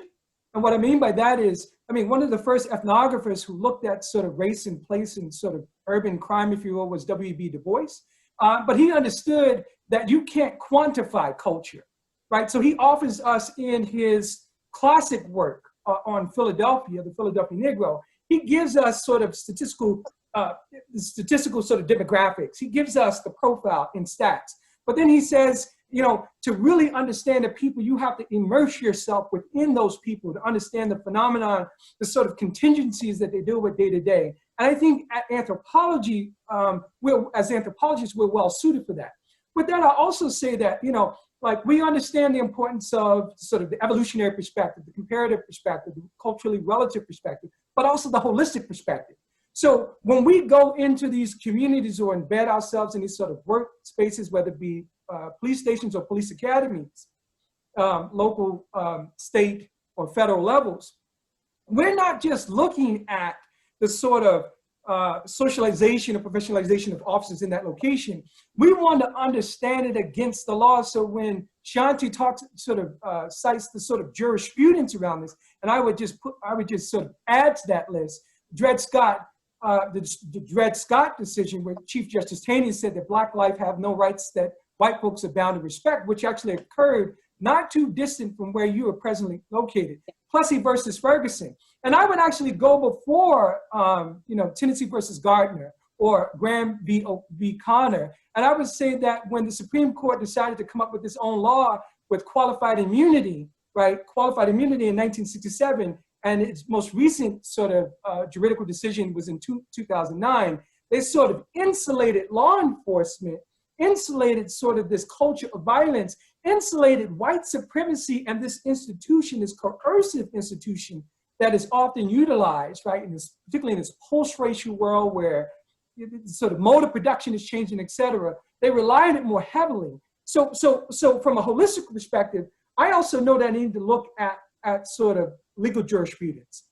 And what I mean by that is, one of the first ethnographers who looked at sort of race and place and sort of urban crime, if you will, was W.B. Du Bois. But he understood that you can't quantify culture, right? So he offers us in his classic work on Philadelphia, the Philadelphia Negro, he gives us sort of statistical statistical sort of demographics. He gives us the profile in stats. But then he says, you know, to really understand the people, you have to immerse yourself within those people to understand the phenomenon, the sort of contingencies that they deal with day to day. And I think at anthropology, as anthropologists, we're well suited for that. With that, I also say that, you know, like we understand the importance of sort of the evolutionary perspective, the comparative perspective, the culturally relative perspective, but also the holistic perspective. So when we go into these communities or embed ourselves in these sort of workspaces, whether it be police stations or police academies, local, state, or federal levels, we're not just looking at the sort of socialization or professionalization of officers in that location. We want to understand it against the law. So when Shanti talks, cites the sort of jurisprudence around this, and I would just sort of add to that list, Dred Scott, the Dred Scott decision where Chief Justice Taney said that Black life have no rights that white folks are bound to respect, which actually occurred not too distant from where you are presently located. Plessy versus Ferguson. And I would actually go before, you know, Tennessee versus Gardner or Graham v. Connor. And I would say that when the Supreme Court decided to come up with its own law with qualified immunity, right? Qualified immunity in 1967, and its most recent sort of juridical decision was in 2009, they sort of insulated law enforcement, insulated sort of this culture of violence, insulated white supremacy and this institution, this coercive institution that is often utilized, right, in this, particularly in this post-racial world where sort of mode of production is changing, et cetera. They rely on it more heavily. So from a holistic perspective, I also know that I need to look at sort of legal jurisprudence.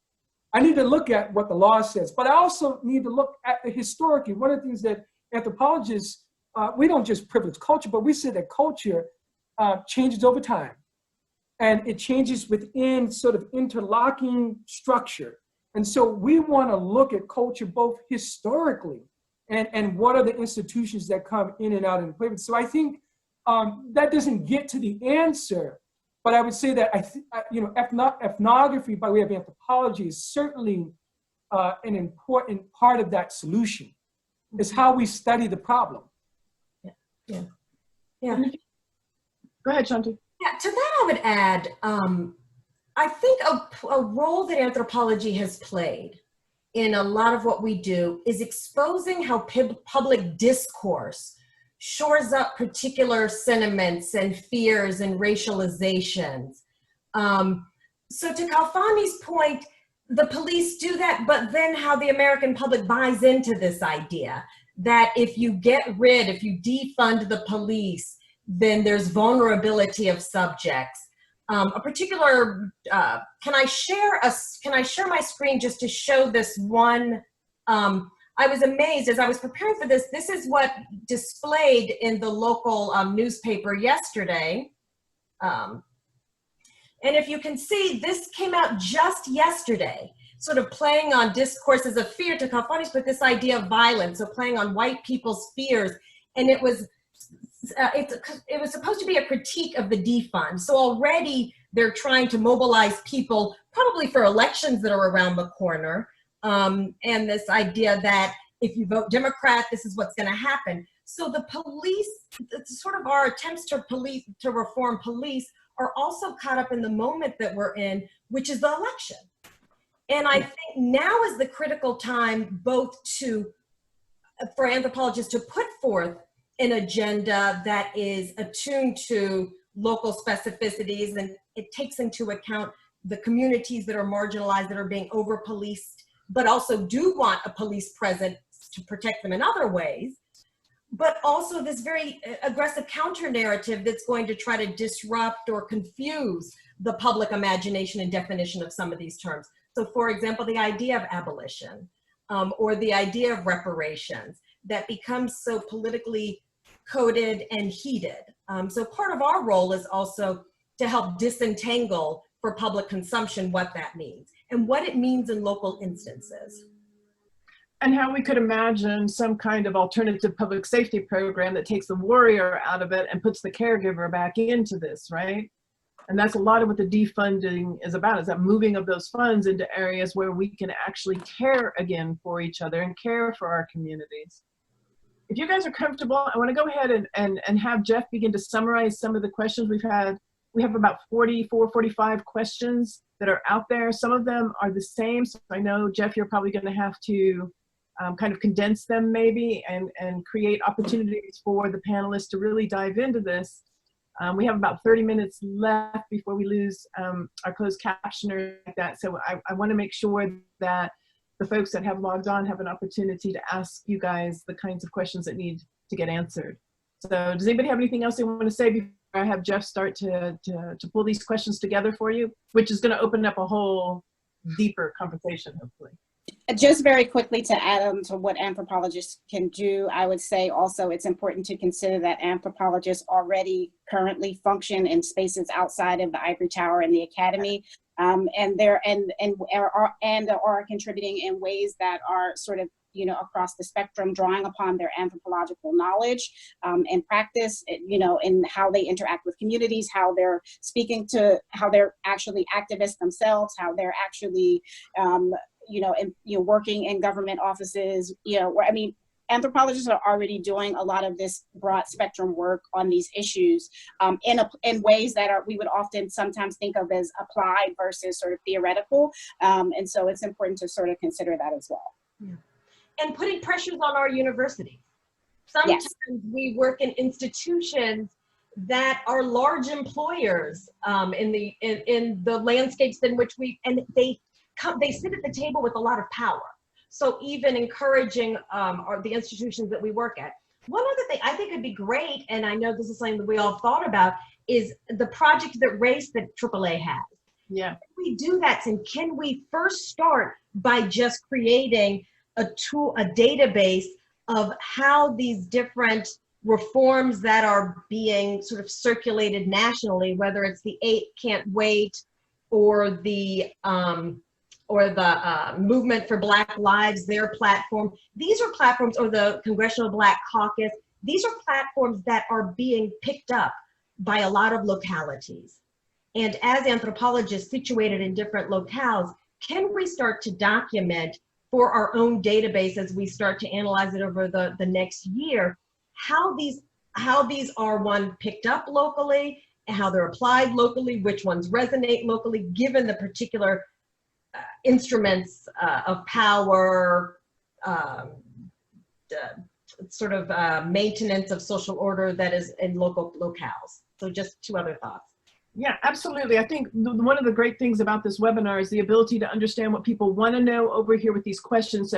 I need to look at what the law says, but I also need to look at the historically. One of the things that anthropologists, we don't just privilege culture, but we say that culture changes over time. And it changes within sort of interlocking structure. And so we want to look at culture both historically and what are the institutions that come in and out in the. So I think that doesn't get to the answer, but I would say that you know, ethnography by way of anthropology is certainly an important part of that solution. Is how we study the problem.
Yeah.
Go ahead, Shanti.
Yeah, to that I would add, I think a role that anthropology has played in a lot of what we do is exposing how public discourse shores up particular sentiments and fears and racializations. So to Kalfani's point, the police do that, but then how the American public buys into this idea that if you defund the police, then there's vulnerability of subjects. A particular, can I share my screen just to show this one? I was amazed as I was preparing for this. This is what displayed in the local newspaper yesterday. And if you can see, this came out just yesterday, sort of playing on discourses of fear to Kalfani's, but this idea of violence, so playing on white people's fears. And it was supposed to be a critique of the defund. So already they're trying to mobilize people, probably for elections that are around the corner. And this idea that if you vote Democrat, this is what's going to happen. So the police, sort of our attempts to reform police are also caught up in the moment that we're in, which is the election. And I think now is the critical time both for anthropologists to put forth an agenda that is attuned to local specificities, and it takes into account the communities that are marginalized, that are being over-policed, but also do want a police presence to protect them in other ways, but also this very aggressive counter-narrative that's going to try to disrupt or confuse the public imagination and definition of some of these terms. So for example, the idea of abolition or the idea of reparations that becomes so politically coded and heated. So part of our role is also to help disentangle for public consumption what that means and what it means in local instances.
And how we could imagine some kind of alternative public safety program that takes the warrior out of it and puts the caregiver back into this, right? And that's a lot of what the defunding is about, is that moving of those funds into areas where we can actually care again for each other and care for our communities. If you guys are comfortable, I want to go ahead and have Jeff begin to summarize some of the questions we've had. We have about 44, 45 questions that are out there. Some of them are the same. So I know, Jeff, you're probably going to have to kind of condense them maybe and create opportunities for the panelists to really dive into this. We have about 30 minutes left before we lose our closed captioner like that. So I want to make sure that the folks that have logged on have an opportunity to ask you guys the kinds of questions that need to get answered. So does anybody have anything else they want to say before I have Jeff start to pull these questions together for you, which is going to open up a whole deeper conversation, hopefully.
Just very quickly to add on to what anthropologists can do, I would say also it's important to consider that anthropologists already currently function in spaces outside of the ivory tower and the academy, and are contributing in ways that are sort of, you know, across the spectrum, drawing upon their anthropological knowledge and practice, you know, in how they interact with communities, how they're speaking to, how they're actually activists themselves, how they're actually, working in government offices, you know, where, I mean, anthropologists are already doing a lot of this broad spectrum work on these issues in ways that we would often sometimes think of as applied versus sort of theoretical. And so it's important to sort of consider that as well.
Yeah. And putting pressures on our universities. Sometimes we work in institutions that are large employers in the landscapes in which they sit at the table with a lot of power. So even encouraging the institutions that we work at. One other thing I think would be great, and I know this is something that we all thought about, is the project that AAA has.
Yeah.
Can we do that, and can we first start by just creating a database of how these different reforms that are being sort of circulated nationally, whether it's the 8 Can't Wait or the Movement for Black Lives, their platform. These are platforms, or the Congressional Black Caucus. These are platforms that are being picked up by a lot of localities. And as anthropologists situated in different locales, can we start to document for our own database as we start to analyze it over the next year, how these are, one, picked up locally, and how they're applied locally, which ones resonate locally, given the particular instruments of power, maintenance of social order that is in local locales. So just 2 other thoughts.
Yeah, absolutely. I think one of the great things about this webinar is the ability to understand what people want to know over here with these questions.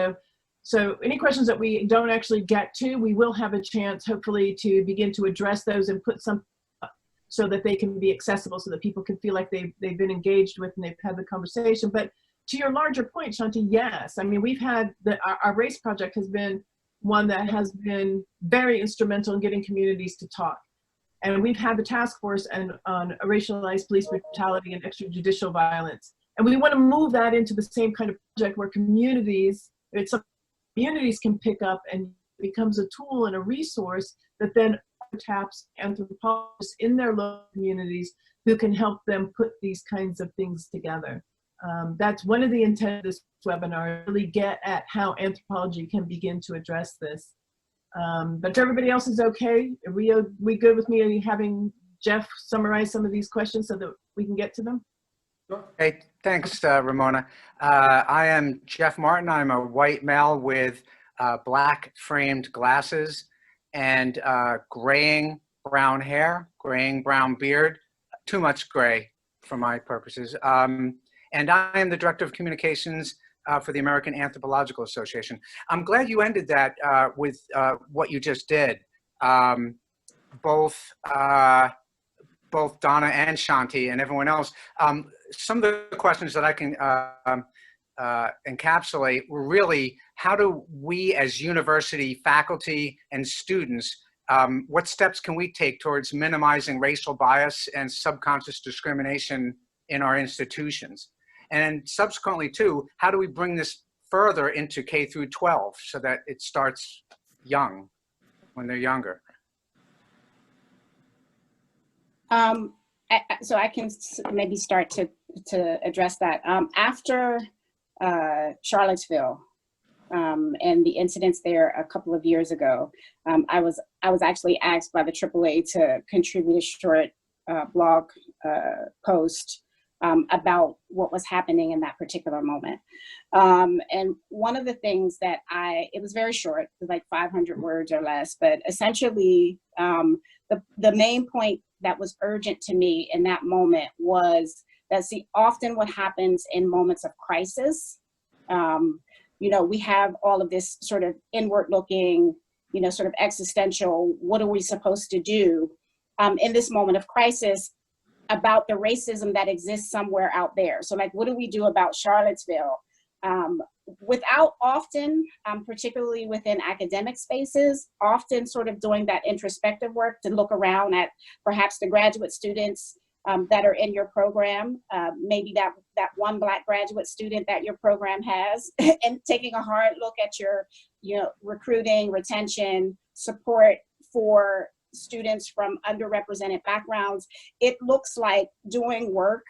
So any questions that we don't actually get to, we will have a chance, hopefully, to begin to address those and put some up so that they can be accessible, so that people can feel like they've been engaged with and they've had the conversation. But to your larger point, Shanti, yes. I mean, we've had our race project has been one that has been very instrumental in getting communities to talk. And we've had the task force on racialized police brutality and extrajudicial violence. And we want to move that into the same kind of project where communities can pick up and becomes a tool and a resource that then taps anthropologists in their local communities who can help them put these kinds of things together. That's one of the intent of this webinar, really get at how anthropology can begin to address this. But if everybody else is okay, are we good with me having Jeff summarize some of these questions so that we can get to them?
Hey, thanks, Ramona. I am Jeff Martin. I'm a white male with black framed glasses and graying brown hair, graying brown beard, too much gray for my purposes. And I am the Director of Communications for the American Anthropological Association. I'm glad you ended that with what you just did. Both Donna and Shanti and everyone else. Some of the questions that I can encapsulate were really, how do we as university faculty and students, what steps can we take towards minimizing racial bias and subconscious discrimination in our institutions? And subsequently too, how do we bring this further into K through 12 so that it starts young, when they're younger?
So I can maybe start to address that. After Charlottesville and the incidents there a couple of years ago, I was actually asked by the AAA to contribute a short blog post about what was happening in that particular moment. And one of the things that it was very short, it was like 500 words or less, but essentially the main point that was urgent to me in that moment was that, see, often what happens in moments of crisis, we have all of this sort of inward looking, sort of existential, what are we supposed to do in this moment of crisis about the racism that exists somewhere out there. So like, what do we do about Charlottesville? Without often, particularly within academic spaces, often sort of doing that introspective work to look around at perhaps the graduate students that are in your program, maybe that one Black graduate student that your program has, and taking a hard look at your recruiting, retention, support for students from underrepresented backgrounds. It looks like doing work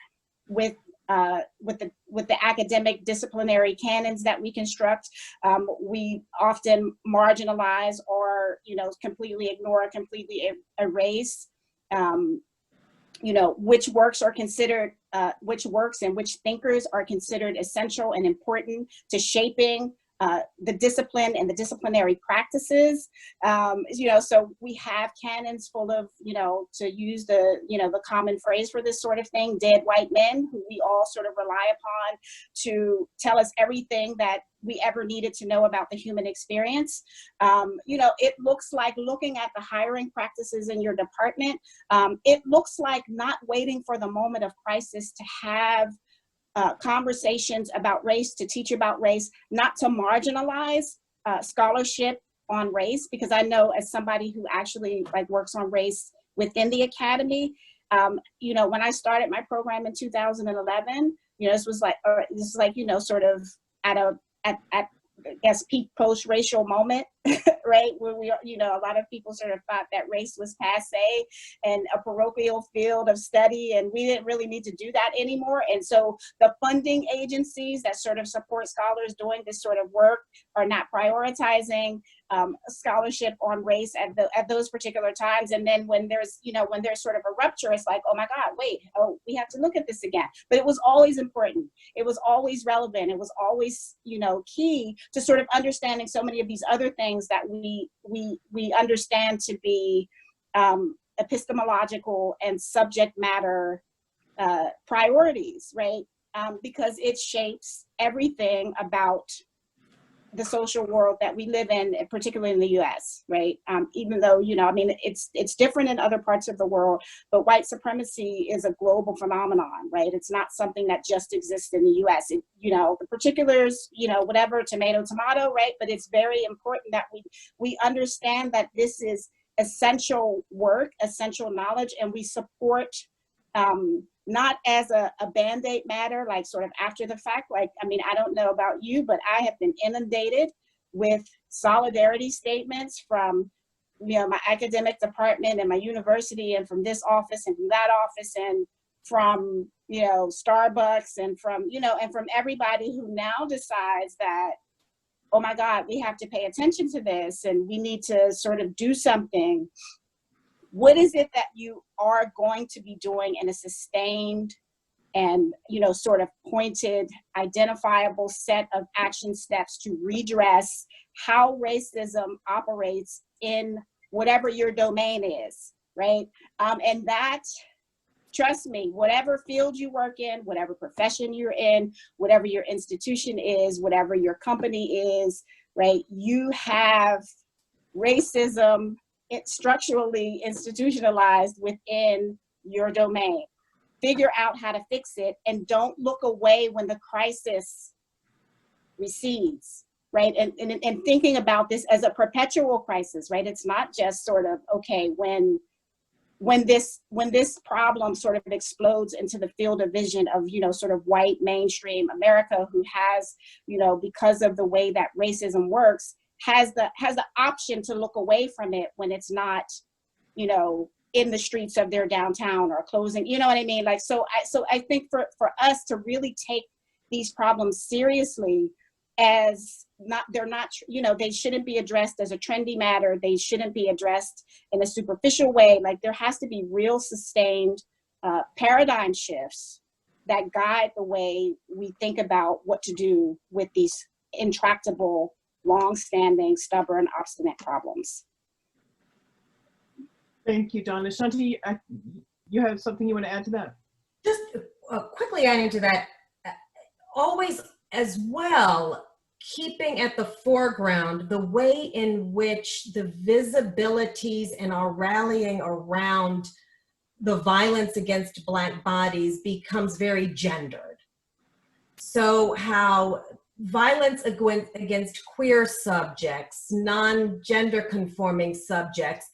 with the academic disciplinary canons that we construct. We often marginalize or completely ignore, completely erase which works are considered, which works and which thinkers are considered essential and important to shaping the discipline and the disciplinary practices. So we have canons full of, to use the common phrase for this sort of thing, dead white men who we all sort of rely upon to tell us everything that we ever needed to know about the human experience. It looks like looking at the hiring practices in your department. It looks like not waiting for the moment of crisis to have conversations about race, to teach about race, not to marginalize scholarship on race, because I know as somebody who actually works on race within the academy, when I started my program in 2011, this was sort of at I guess peak post-racial moment, right? Where we, a lot of people sort of thought that race was passé and a parochial field of study, and we didn't really need to do that anymore. And so the funding agencies that sort of support scholars doing this sort of work are not prioritizing scholarship on race at those particular times. And then when there's sort of a rupture, it's like, oh my God, we have to look at this again. But it was always important. It was always relevant. It was always, key to sort of understanding so many of these other things that we understand to be epistemological and subject matter priorities, right? Because it shapes everything about the social world that we live in, particularly in the US, right? Even though, it's different in other parts of the world, but white supremacy is a global phenomenon, right? It's not something that just exists in the US. The particulars, whatever, tomato, right? But it's very important that we understand that this is essential work, essential knowledge, and we support not as a Band-Aid matter, like sort of after the fact. I don't know about you, but I have been inundated with solidarity statements from, my academic department and my university, and from this office and from that office, and from, Starbucks, and from everybody who now decides that, oh my God, we have to pay attention to this and we need to sort of do something. What is it that you are going to be doing in a sustained and, sort of pointed, identifiable set of action steps to redress how racism operates in whatever your domain is, right? And that, trust me, whatever field you work in, whatever profession you're in, whatever your institution is, whatever your company is, right? You have racism structurally institutionalized within your domain. Figure out how to fix it, and don't look away when the crisis recedes, right? And thinking about this as a perpetual crisis, right? It's not just sort of, okay, when this problem sort of explodes into the field of vision of, sort of white mainstream America, who has, because of the way that racism works, has the option to look away from it when it's not, in the streets of their downtown or closing, you know what I mean? Like, so I think for us to really take these problems seriously, as they're not, you know, they shouldn't be addressed as a trendy matter. They shouldn't be addressed in a superficial way. Like, there has to be real sustained paradigm shifts that guide the way we think about what to do with these intractable, long-standing, stubborn, obstinate problems.
Thank you, Donna. Shanti, you have something you want to add to that?
Just quickly adding to that, always as well, keeping at the foreground the way in which the visibilities and our rallying around the violence against Black bodies becomes very gendered. So how violence against queer subjects, non-gender conforming subjects,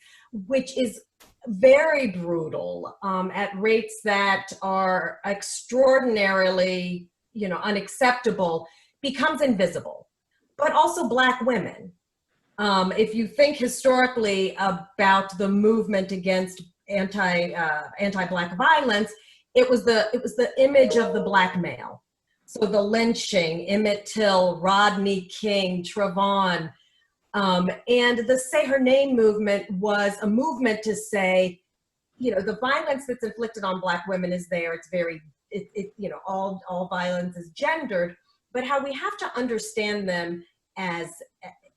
which is very brutal at rates that are extraordinarily, you know, unacceptable, becomes invisible. But also Black women. If you think historically about the movement against anti-Black violence, it was the image of the Black male. So the lynching, Emmett Till, Rodney King, Trayvon, and the Say Her Name movement was a movement to say, you know, the violence that's inflicted on Black women is there. It's very, you know, all violence is gendered, but how we have to understand them as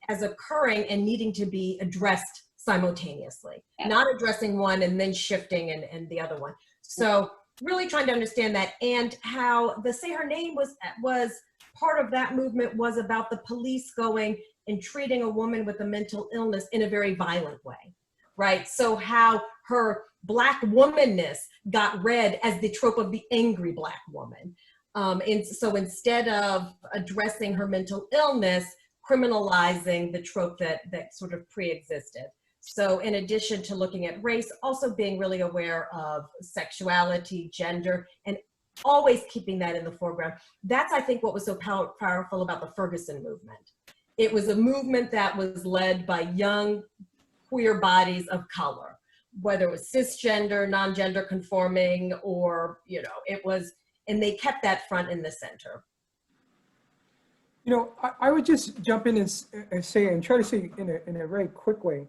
occurring and needing to be addressed simultaneously, not addressing one and then shifting and the other one. So really trying to understand that, and how the Say Her Name was part of that movement was about the police going and treating a woman with a mental illness in a very violent way, right? So how her Black womanness got read as the trope of the angry Black woman. And so instead of addressing her mental illness, criminalizing the trope that sort of pre-existed. So in addition to looking at race, also being really aware of sexuality, gender, and always keeping that in the foreground. That's, I think, what was so powerful about the Ferguson movement. It was a movement that was led by young queer bodies of color, whether it was cisgender, non-gender conforming, or, you know, it was, and they kept that front in the center.
You know, I would just jump in and say, and try to say in a very quick way,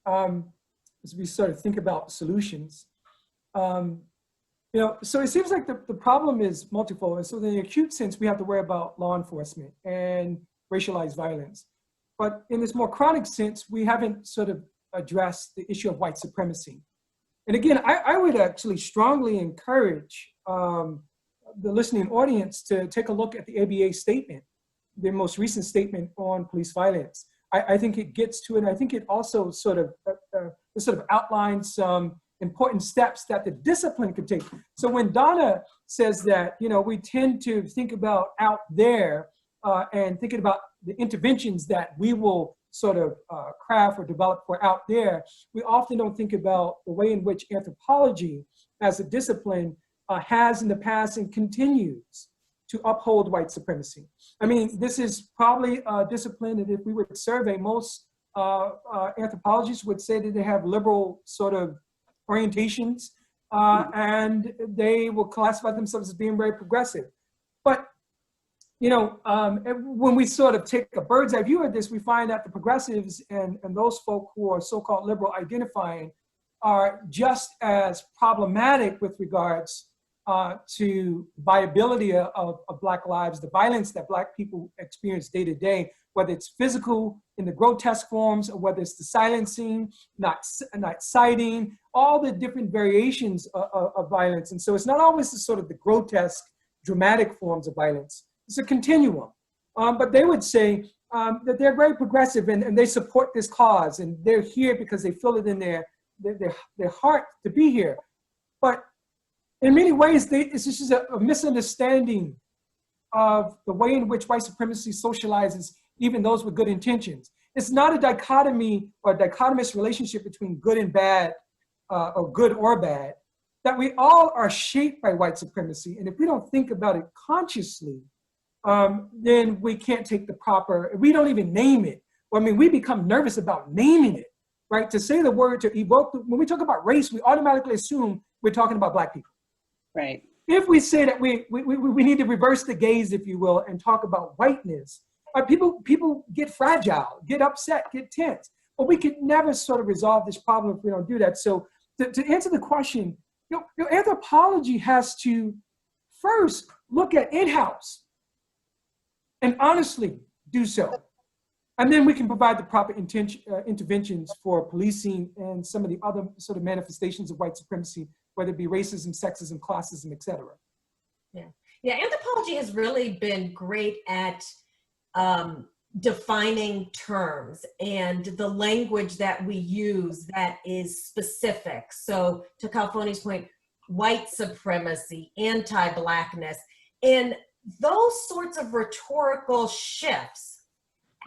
as we sort of think about solutions. You know, so it seems like the problem is multifold. And so in the acute sense, we have to worry about law enforcement and racialized violence. But in this more chronic sense, we haven't sort of addressed the issue of white supremacy. And again, I would actually strongly encourage the listening audience to take a look at the ABA statement, the most recent statement on police violence. I think it gets to it, and I think it also sort of outlines some important steps that the discipline could take. So when Donna says that, you know, we tend to think about out there and thinking about the interventions that we will sort of craft or develop for out there, we often don't think about the way in which anthropology as a discipline has in the past and continues to uphold white supremacy. I mean, this is probably a discipline that if we would survey, most anthropologists would say that they have liberal sort of orientations and they will classify themselves as being very progressive. But, you know, when we sort of take a bird's eye view of this, we find that the progressives and those folk who are so-called liberal identifying are just as problematic with regards to viability of Black lives, the violence that Black people experience day to day, whether it's physical in the grotesque forms or whether it's the silencing, not citing, all the different variations of violence. And so it's not always the sort of the grotesque, dramatic forms of violence. It's a continuum. But they would say that they're very progressive and they support this cause and they're here because they feel it in their heart to be here. But in many ways, it's just a misunderstanding of the way in which white supremacy socializes even those with good intentions. It's not a dichotomy or a dichotomous relationship between good and bad or good or bad, that we all are shaped by white supremacy. And if we don't think about it consciously, then we can't take the proper, we don't even name it. Well, I mean, we become nervous about naming it, right? To say the word, to evoke, when we talk about race, we automatically assume we're talking about Black people.
Right.
If we say that we need to reverse the gaze, if you will, and talk about whiteness, people get fragile, get upset, get tense. But we could never sort of resolve this problem if we don't do that. So to answer the question, anthropology has to first look at in-house and honestly do so. And then we can provide the proper interventions for policing and some of the other sort of manifestations of white supremacy, whether it be racism, sexism, classism, et cetera.
Yeah, anthropology has really been great at defining terms and the language that we use that is specific. So to Kalfani's point, white supremacy, anti-Blackness, and those sorts of rhetorical shifts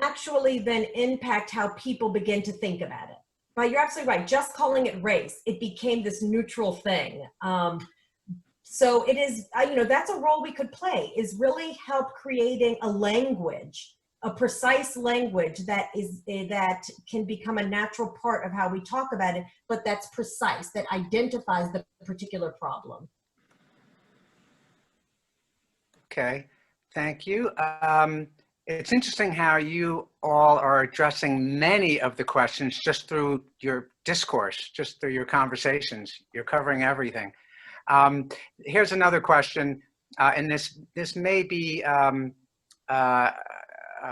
actually then impact how people begin to think about it. Right, you're absolutely right. Just calling it race, it became this neutral thing. So it is, that's a role we could play, is really help creating a language, a precise language that can become a natural part of how we talk about it, but that's precise, that identifies the particular problem.
Okay, thank you. It's interesting how you all are addressing many of the questions just through your discourse, just through your conversations. You're covering everything. Here's another question, and this may be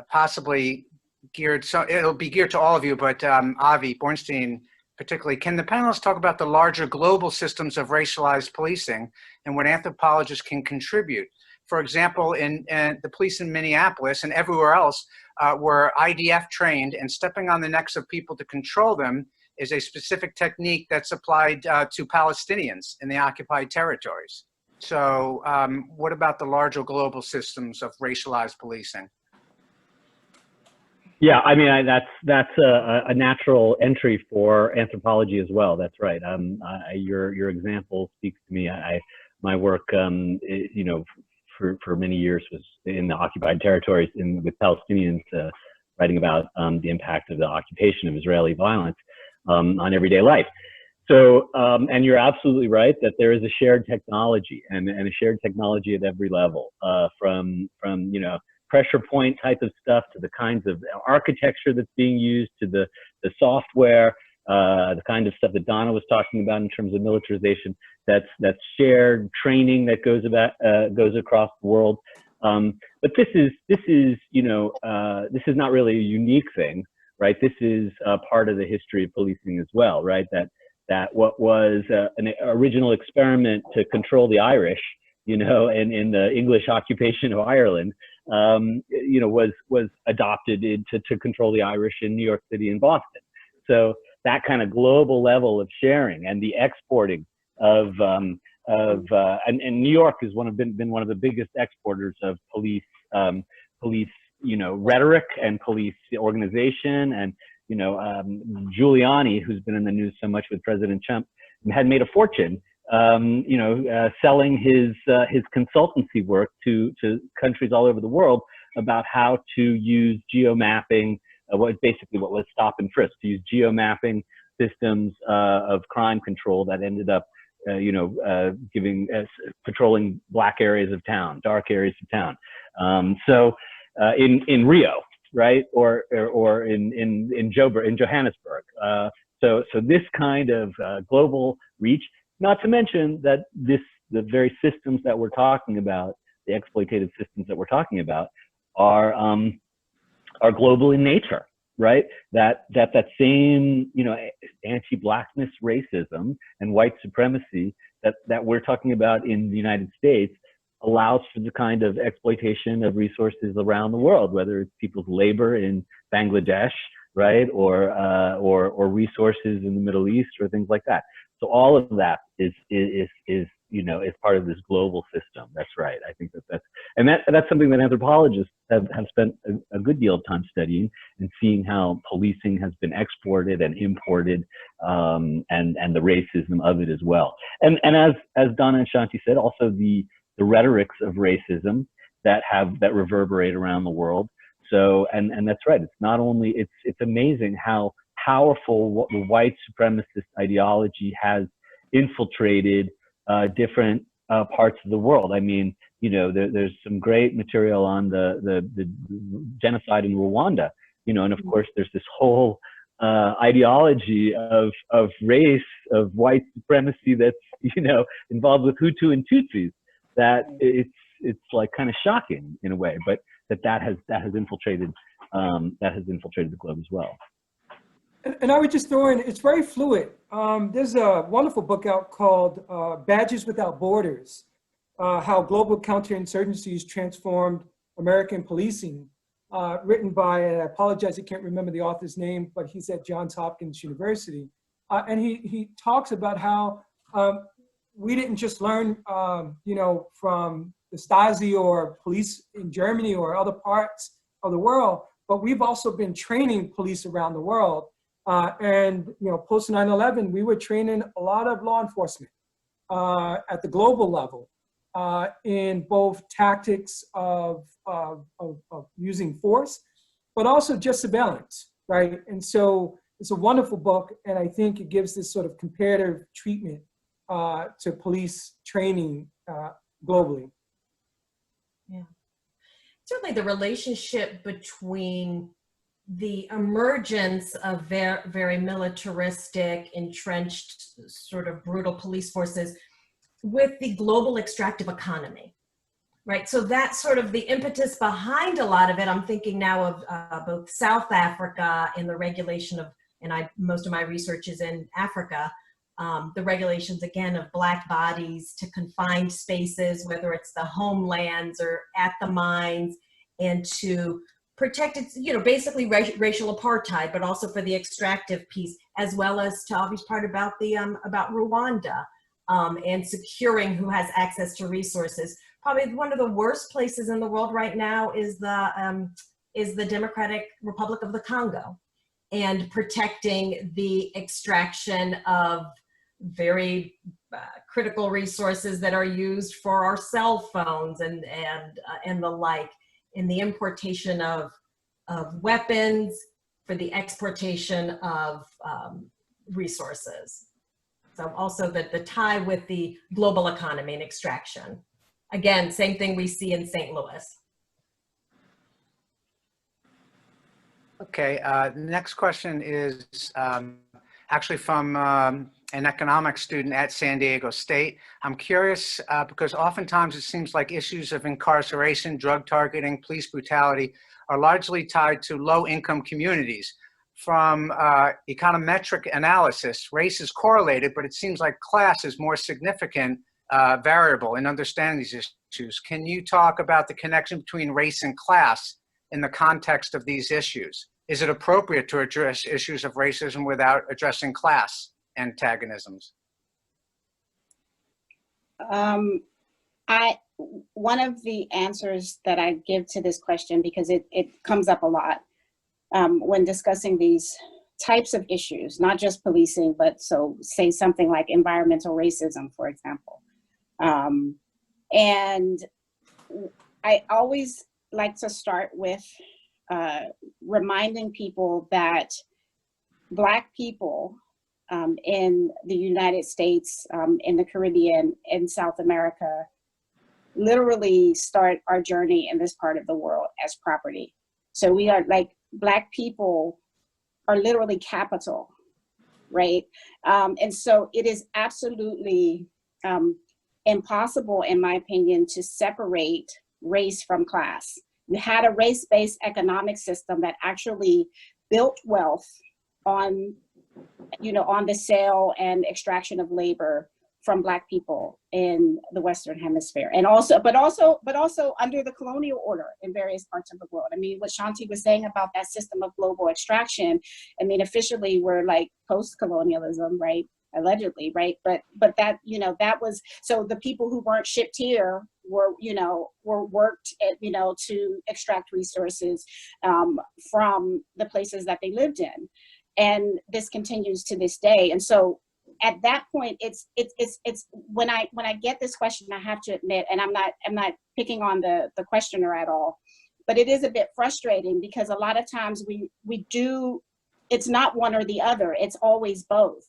possibly geared, so it'll be geared to all of you, but Avi, Bornstein particularly, can the panelists talk about the larger global systems of racialized policing and what anthropologists can contribute? For example, in the police in Minneapolis and everywhere else were IDF trained, and stepping on the necks of people to control them is a specific technique that's applied to Palestinians in the occupied territories. So what about the larger global systems of racialized policing?
Yeah, I mean, that's a natural entry for anthropology as well. That's right. Your example speaks to me. My work, for many years was in the occupied territories with Palestinians, writing about the impact of the occupation of Israeli violence on everyday life. So, and you're absolutely right that there is a shared technology and a shared technology at every level, from pressure point type of stuff to the kinds of architecture that's being used to the software, the kind of stuff that Donna was talking about in terms of militarization. That's shared training that goes across the world. But this is not really a unique thing, right? This is part of the history of policing as well, right? That what was an original experiment to control the Irish, in the English occupation of Ireland, was adopted to control the Irish in New York City and Boston. So that kind of global level of sharing and the exporting of and New York has been one of the biggest exporters of police rhetoric and police organization. And Giuliani, who's been in the news so much with President Trump, had made a fortune selling his consultancy work to countries all over the world about how to use geomapping, what was stop and frisk, to use geomapping systems of crime control that ended up patrolling black areas of town, dark areas of town. So in Rio, right, or in Johannesburg. So this kind of global reach. Not to mention that the very systems that we're talking about, the exploitative systems that we're talking about, are global in nature, right? That same anti-Blackness racism and white supremacy that we're talking about in the United States allows for the kind of exploitation of resources around the world, whether it's people's labor in Bangladesh, right, or resources in the Middle East or things like that. So all of that is part of this global system. That's right. I think that's something that anthropologists have spent a good deal of time studying and seeing how policing has been exported and imported, and the racism of it as well. And as Donna and Shanti said, also the rhetorics of racism that reverberate around the world. So and that's right. It's not only it's amazing how powerful what the white supremacist ideology has infiltrated different parts of the world. I mean, you know, there's some great material on the genocide in Rwanda, you know, and of course there's this whole ideology of race, of white supremacy that's, you know, involved with Hutu and Tutsis, that it's like kind of shocking in a way, but that has infiltrated the globe as well.
And I would just throw in, it's very fluid. There's a wonderful book out called Badges Without Borders, How Global Counterinsurgencies Transformed American Policing, written by, and I apologize, I can't remember the author's name, but he's at Johns Hopkins University. And he talks about how we didn't just learn, you know, from the Stasi or police in Germany or other parts of the world, but we've also been training police around the world. And, you know, post 9/11, we were training a lot of law enforcement at the global level in both tactics of using force, but also just surveillance, right? And so it's a wonderful book, and I think it gives this sort of comparative treatment to police training globally.
Yeah. Certainly the relationship between the emergence of very militaristic, entrenched, sort of brutal police forces with the global extractive economy, right? So that's sort of the impetus behind a lot of it. I'm thinking now of both South Africa and the regulation of, and most of my research is in Africa, the regulations, again, of Black bodies to confined spaces, whether it's the homelands or at the mines, and to protect its, you know, basically racial apartheid, but also for the extractive piece, as well as to obvious part about the about Rwanda and securing who has access to resources. Probably one of the worst places in the world right now is the Democratic Republic of the Congo, and protecting the extraction of very critical resources that are used for our cell phones and the like, in the importation of weapons, for the exportation of resources. So also the tie with the global economy and extraction. Again, same thing we see in St. Louis.
Okay, next question is actually from an economics student at San Diego State. I'm curious because oftentimes it seems like issues of incarceration, drug targeting, police brutality are largely tied to low-income communities. From econometric analysis, race is correlated, but it seems like class is more significant variable in understanding these issues. Can you talk about the connection between race and class in the context of these issues? Is it appropriate to address issues of racism without addressing class antagonisms?
One of the answers that I give to this question, because it comes up a lot when discussing these types of issues, not just policing, but so say something like environmental racism, for example. And I always like to start with reminding people that Black people in the United States, in the Caribbean, in South America, literally start our journey in this part of the world as property. So we are like, Black people are literally capital, right? And so it is absolutely impossible, in my opinion, to separate race from class. You had a race-based economic system that actually built wealth on, you know, on the sale and extraction of labor from Black people in the Western Hemisphere, and also, but also under the colonial order in various parts of the world. I mean, what Shanti was saying about that system of global extraction, I mean, officially we're like post-colonialism, right? Allegedly, right? But that, you know, that was, so the people who weren't shipped here were, you know, were worked at, you know, to extract resources from the places that they lived in. And this continues to this day. And so at that point, it's when I get this question, I have to admit, and I'm not picking on the questioner at all, but it is a bit frustrating because a lot of times we do it's not one or the other, it's always both.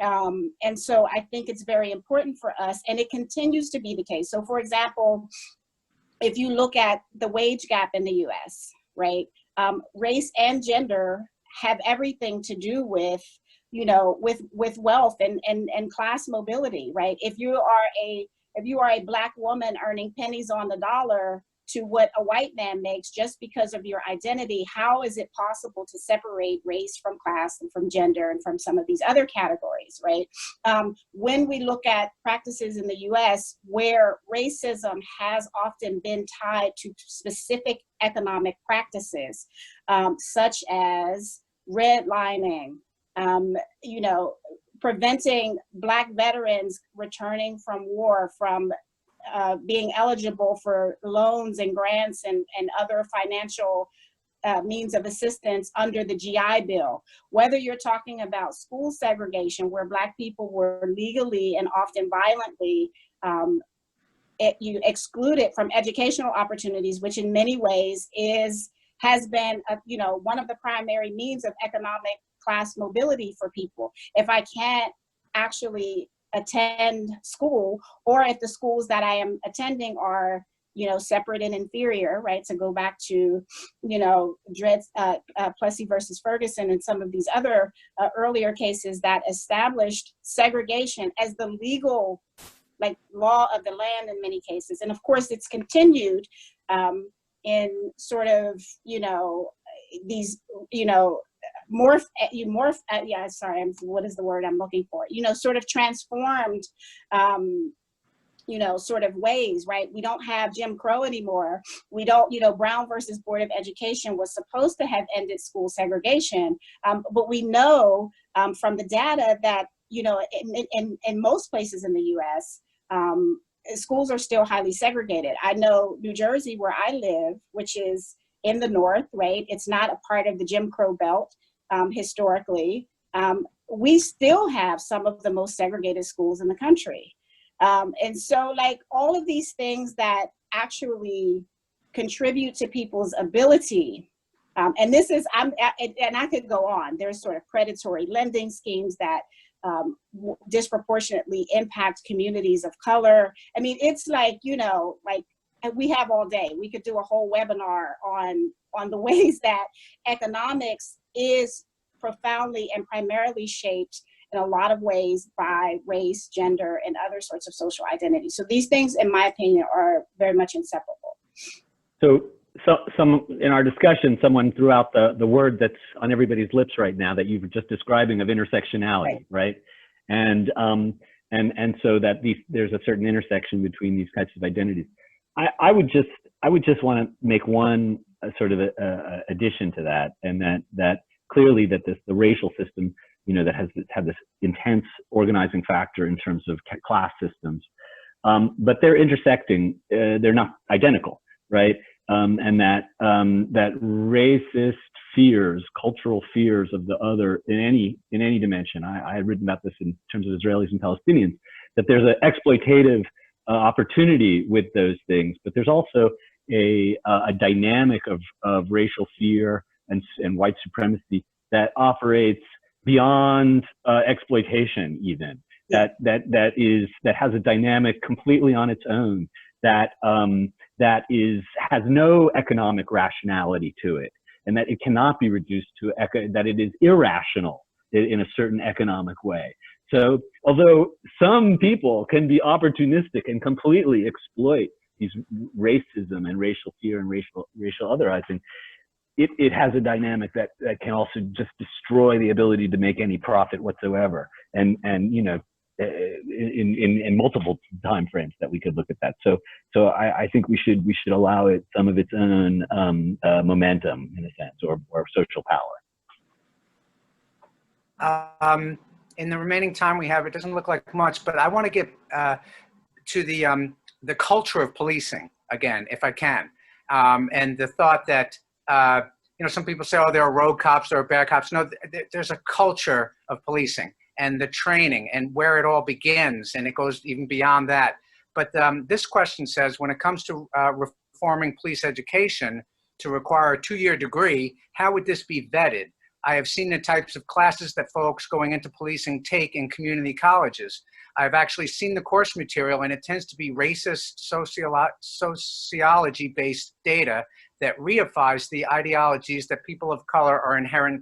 And so I think it's very important for us, and it continues to be the case. So for example, if you look at the wage gap in the US, right, race and gender have everything to do with, you know, with wealth and class mobility, right? If you are a Black woman earning pennies on the dollar to what a white man makes just because of your identity, how is it possible to separate race from class and from gender and from some of these other categories, right? When we look at practices in the US where racism has often been tied to specific economic practices, such as redlining, you know, preventing Black veterans returning from war from being eligible for loans and grants and other financial means of assistance under the GI Bill. Whether you're talking about school segregation, where Black people were legally and often violently excluded from educational opportunities, which in many ways has been you know, one of the primary means of economic class mobility for people. If I can't actually attend school, or if the schools that I am attending are, you know, separate and inferior, right? To go back to, you know, Plessy versus Ferguson and some of these other earlier cases that established segregation as the legal, like, law of the land in many cases. And of course it's continued in sort of, you know, these, you know, what is the word I'm looking for? You know, sort of transformed, you know, sort of ways, right? We don't have Jim Crow anymore. We don't, you know, Brown versus Board of Education was supposed to have ended school segregation. But we know from the data that, you know, in most places in the US, schools are still highly segregated. I know New Jersey, where I live, which is in the north, right? It's not a part of the Jim Crow belt historically. We still have some of the most segregated schools in the country. And so, like, all of these things that actually contribute to people's ability, and this is, and I could go on, there's sort of predatory lending schemes that disproportionately impact communities of color. I mean, it's like, you know, like, and we have all day. We could do a whole webinar on the ways that economics is profoundly and primarily shaped in a lot of ways by race, gender, and other sorts of social identities. So these things, in my opinion, are very much inseparable.
So some in our discussion, someone threw out the word that's on everybody's lips right now that you were just describing, of intersectionality, right? And so that there's a certain intersection between these types of identities. I would just want to make one sort of addition to that, and that clearly that the racial system, you know, that has had this intense organizing factor in terms of class systems, but they're intersecting. They're not identical, right? And that racist fears, cultural fears of the other in any dimension. I had written about this in terms of Israelis and Palestinians, that there's an exploitative opportunity with those things, but there's also a dynamic of racial fear and white supremacy that operates beyond exploitation, even that has a dynamic completely on its own, that has no economic rationality to it, and that it cannot be reduced to that it is irrational in a certain economic way. So although some people can be opportunistic and completely exploit these racism and racial fear and racial otherizing, it has a dynamic that can also just destroy the ability to make any profit whatsoever. And you know, in multiple time frames that we could look at that. So I think we should allow it some of its own momentum, in a sense, or social power.
In the remaining time we have, it doesn't look like much, but I want to get to the culture of policing again, if I can, and the thought that you know, some people say, oh, there are rogue cops, there are bad cops. No, there's a culture of policing and the training and where it all begins, and it goes even beyond that. But this question says, when it comes to reforming police education to require a 2-year degree, how would this be vetted? I have seen the types of classes that folks going into policing take in community colleges. I've actually seen the course material, and it tends to be racist sociology-based data that reifies the ideologies that people of color are inherently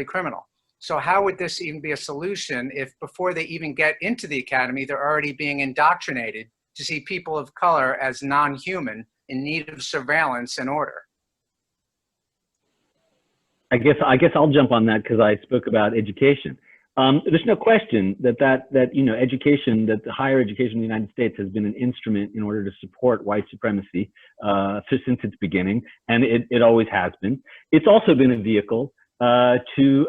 criminal. So how would this even be a solution if before they even get into the academy, they're already being indoctrinated to see people of color as non-human in need of surveillance and order?
I guess I'll jump on that because I spoke about education. There's no question that education, that the higher education in the United States has been an instrument in order to support white supremacy since its beginning, and it always has been. It's also been a vehicle to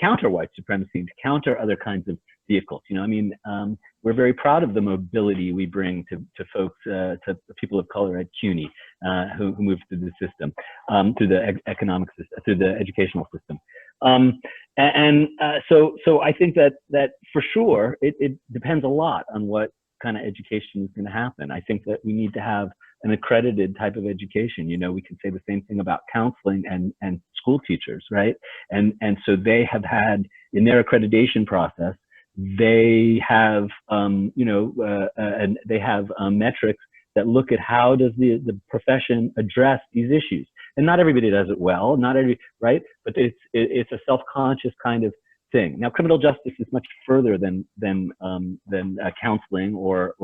counter white supremacy, to counter other kinds of vehicles. We're very proud of the mobility we bring to folks, to people of color at CUNY who move through the system, through the economic system, through the educational system. So I think that for sure it depends a lot on what kind of education is going to happen. I think that we need to have an accredited type of education. We can say the same thing about counseling and school teachers, right? And so they have had in their accreditation process, they have and they have metrics that look at how does the profession address these issues. And not everybody does it well, right? But it's a self-conscious kind of thing. Now, criminal justice is much further than counseling or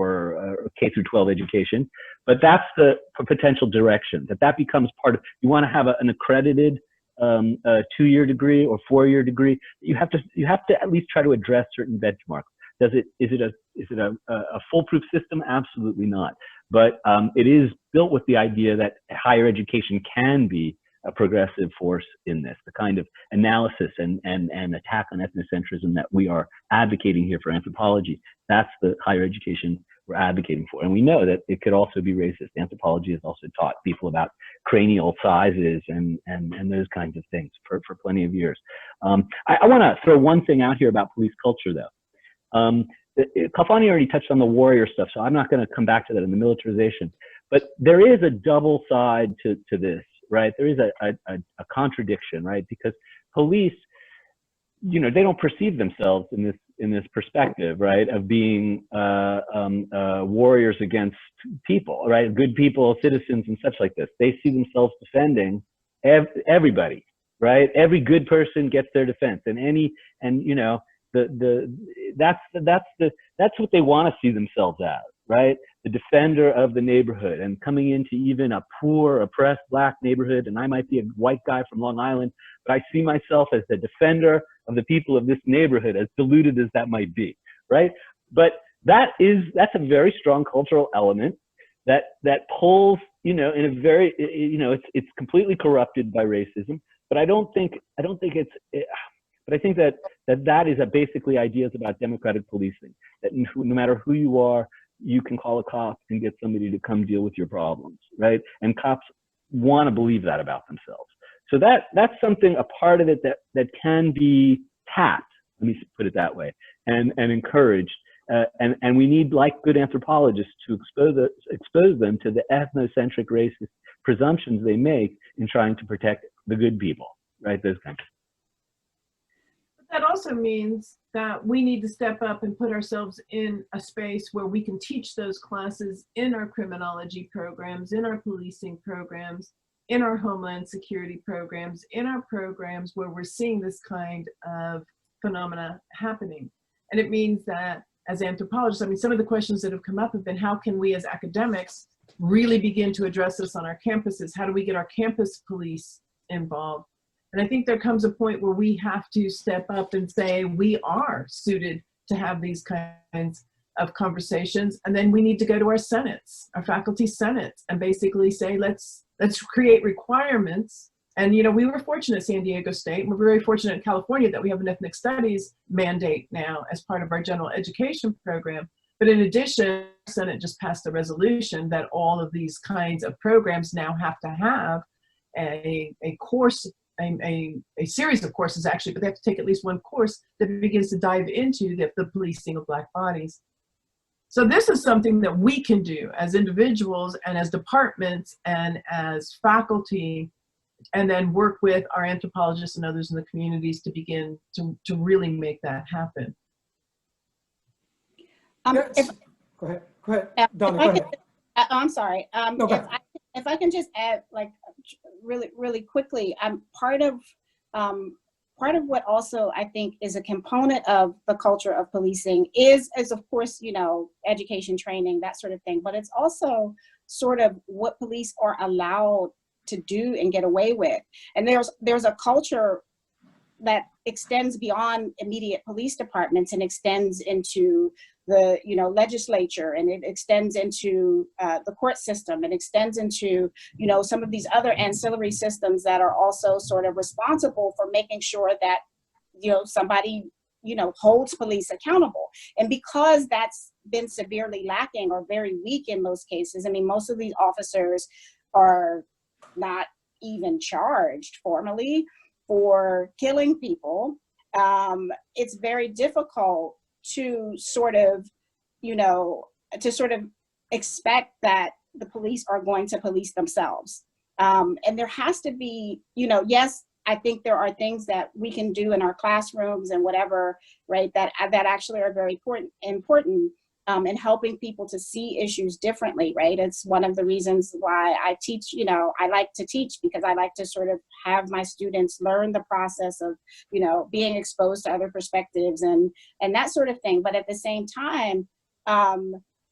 K through 12 education, but that's the potential direction that becomes part of. You want to have an accredited 2-year degree or 4-year degree. You have to at least try to address certain benchmarks. Is it a foolproof system? Absolutely not. But it is built with the idea that higher education can be a progressive force in this, the kind of analysis and attack on ethnocentrism that we are advocating here for anthropology. That's the higher education we're advocating for. And we know that it could also be racist. Anthropology has also taught people about cranial sizes and those kinds of things for plenty of years. I want to throw one thing out here about police culture, though. Kalfani already touched on the warrior stuff, so I'm not going to come back to that in the militarization. But there is a double side to this, right? There is a contradiction, right? Because police, they don't perceive themselves in this perspective, right, of being warriors against people, right? Good people, citizens, and such like this. They see themselves defending everybody, right? Every good person gets their defense, that's what they want to see themselves as, right? The defender of the neighborhood, and coming into even a poor, oppressed Black neighborhood, and I might be a white guy from Long Island, but I see myself as the defender of the people of this neighborhood, as diluted as that might be, right? But that's a very strong cultural element that pulls, in a very, it's completely corrupted by racism. But I think that is basically ideas about democratic policing, that no matter who you are, you can call a cop and get somebody to come deal with your problems, right? And cops want to believe that about themselves. So that's something, a part of it that can be tapped, let me put it that way, and encouraged. And we need, like good anthropologists, to expose them to the ethnocentric racist presumptions they make in trying to protect the good people, right? Those kinds of things.
That also means that we need to step up and put ourselves in a space where we can teach those classes in our criminology programs, in our policing programs, in our homeland security programs, in our programs where we're seeing this kind of phenomena happening. And it means that as anthropologists, some of the questions that have come up have been, how can we as academics really begin to address this on our campuses? How do we get our campus police involved? And I think there comes a point where we have to step up and say, we are suited to have these kinds of conversations. And then we need to go to our senates, our faculty senates, and basically say, let's create requirements. And, we were fortunate at San Diego State, and we're very fortunate in California that we have an ethnic studies mandate now as part of our general education program. But in addition, the Senate just passed a resolution that all of these kinds of programs now have to have a course, a series of courses actually, but they have to take at least one course that begins to dive into the policing of Black bodies. So this is something that we can do as individuals and as departments and as faculty and then work with our anthropologists and others in the communities to begin to really make that happen.
Yes. Go ahead. Donna, go ahead.
I'm sorry.
No, go ahead.
If I can just add, like, really quickly, part of what also I think is a component of the culture of policing is of course, you know, education, training, that sort of thing, but it's also sort of what police are allowed to do and get away with. And there's a culture that extends beyond immediate police departments and extends into the, you know, legislature, and it extends into the court system, and extends into, you know, some of these other ancillary systems that are also sort of responsible for making sure that, you know, somebody, you know, holds police accountable. And because that's been severely lacking or very weak in most cases, I mean, most of these officers are not even charged formally for killing people. It's very difficult to sort of, you know, to sort of expect that the police are going to police themselves. And there has to be, you know, yes, I think there are things that we can do in our classrooms and whatever, right, that actually are very important in helping people to see issues differently, right? It's one of the reasons why I teach, you know, I like to teach, because I like to sort of have my students learn the process of, you know, being exposed to other perspectives and that sort of thing. But at the same time,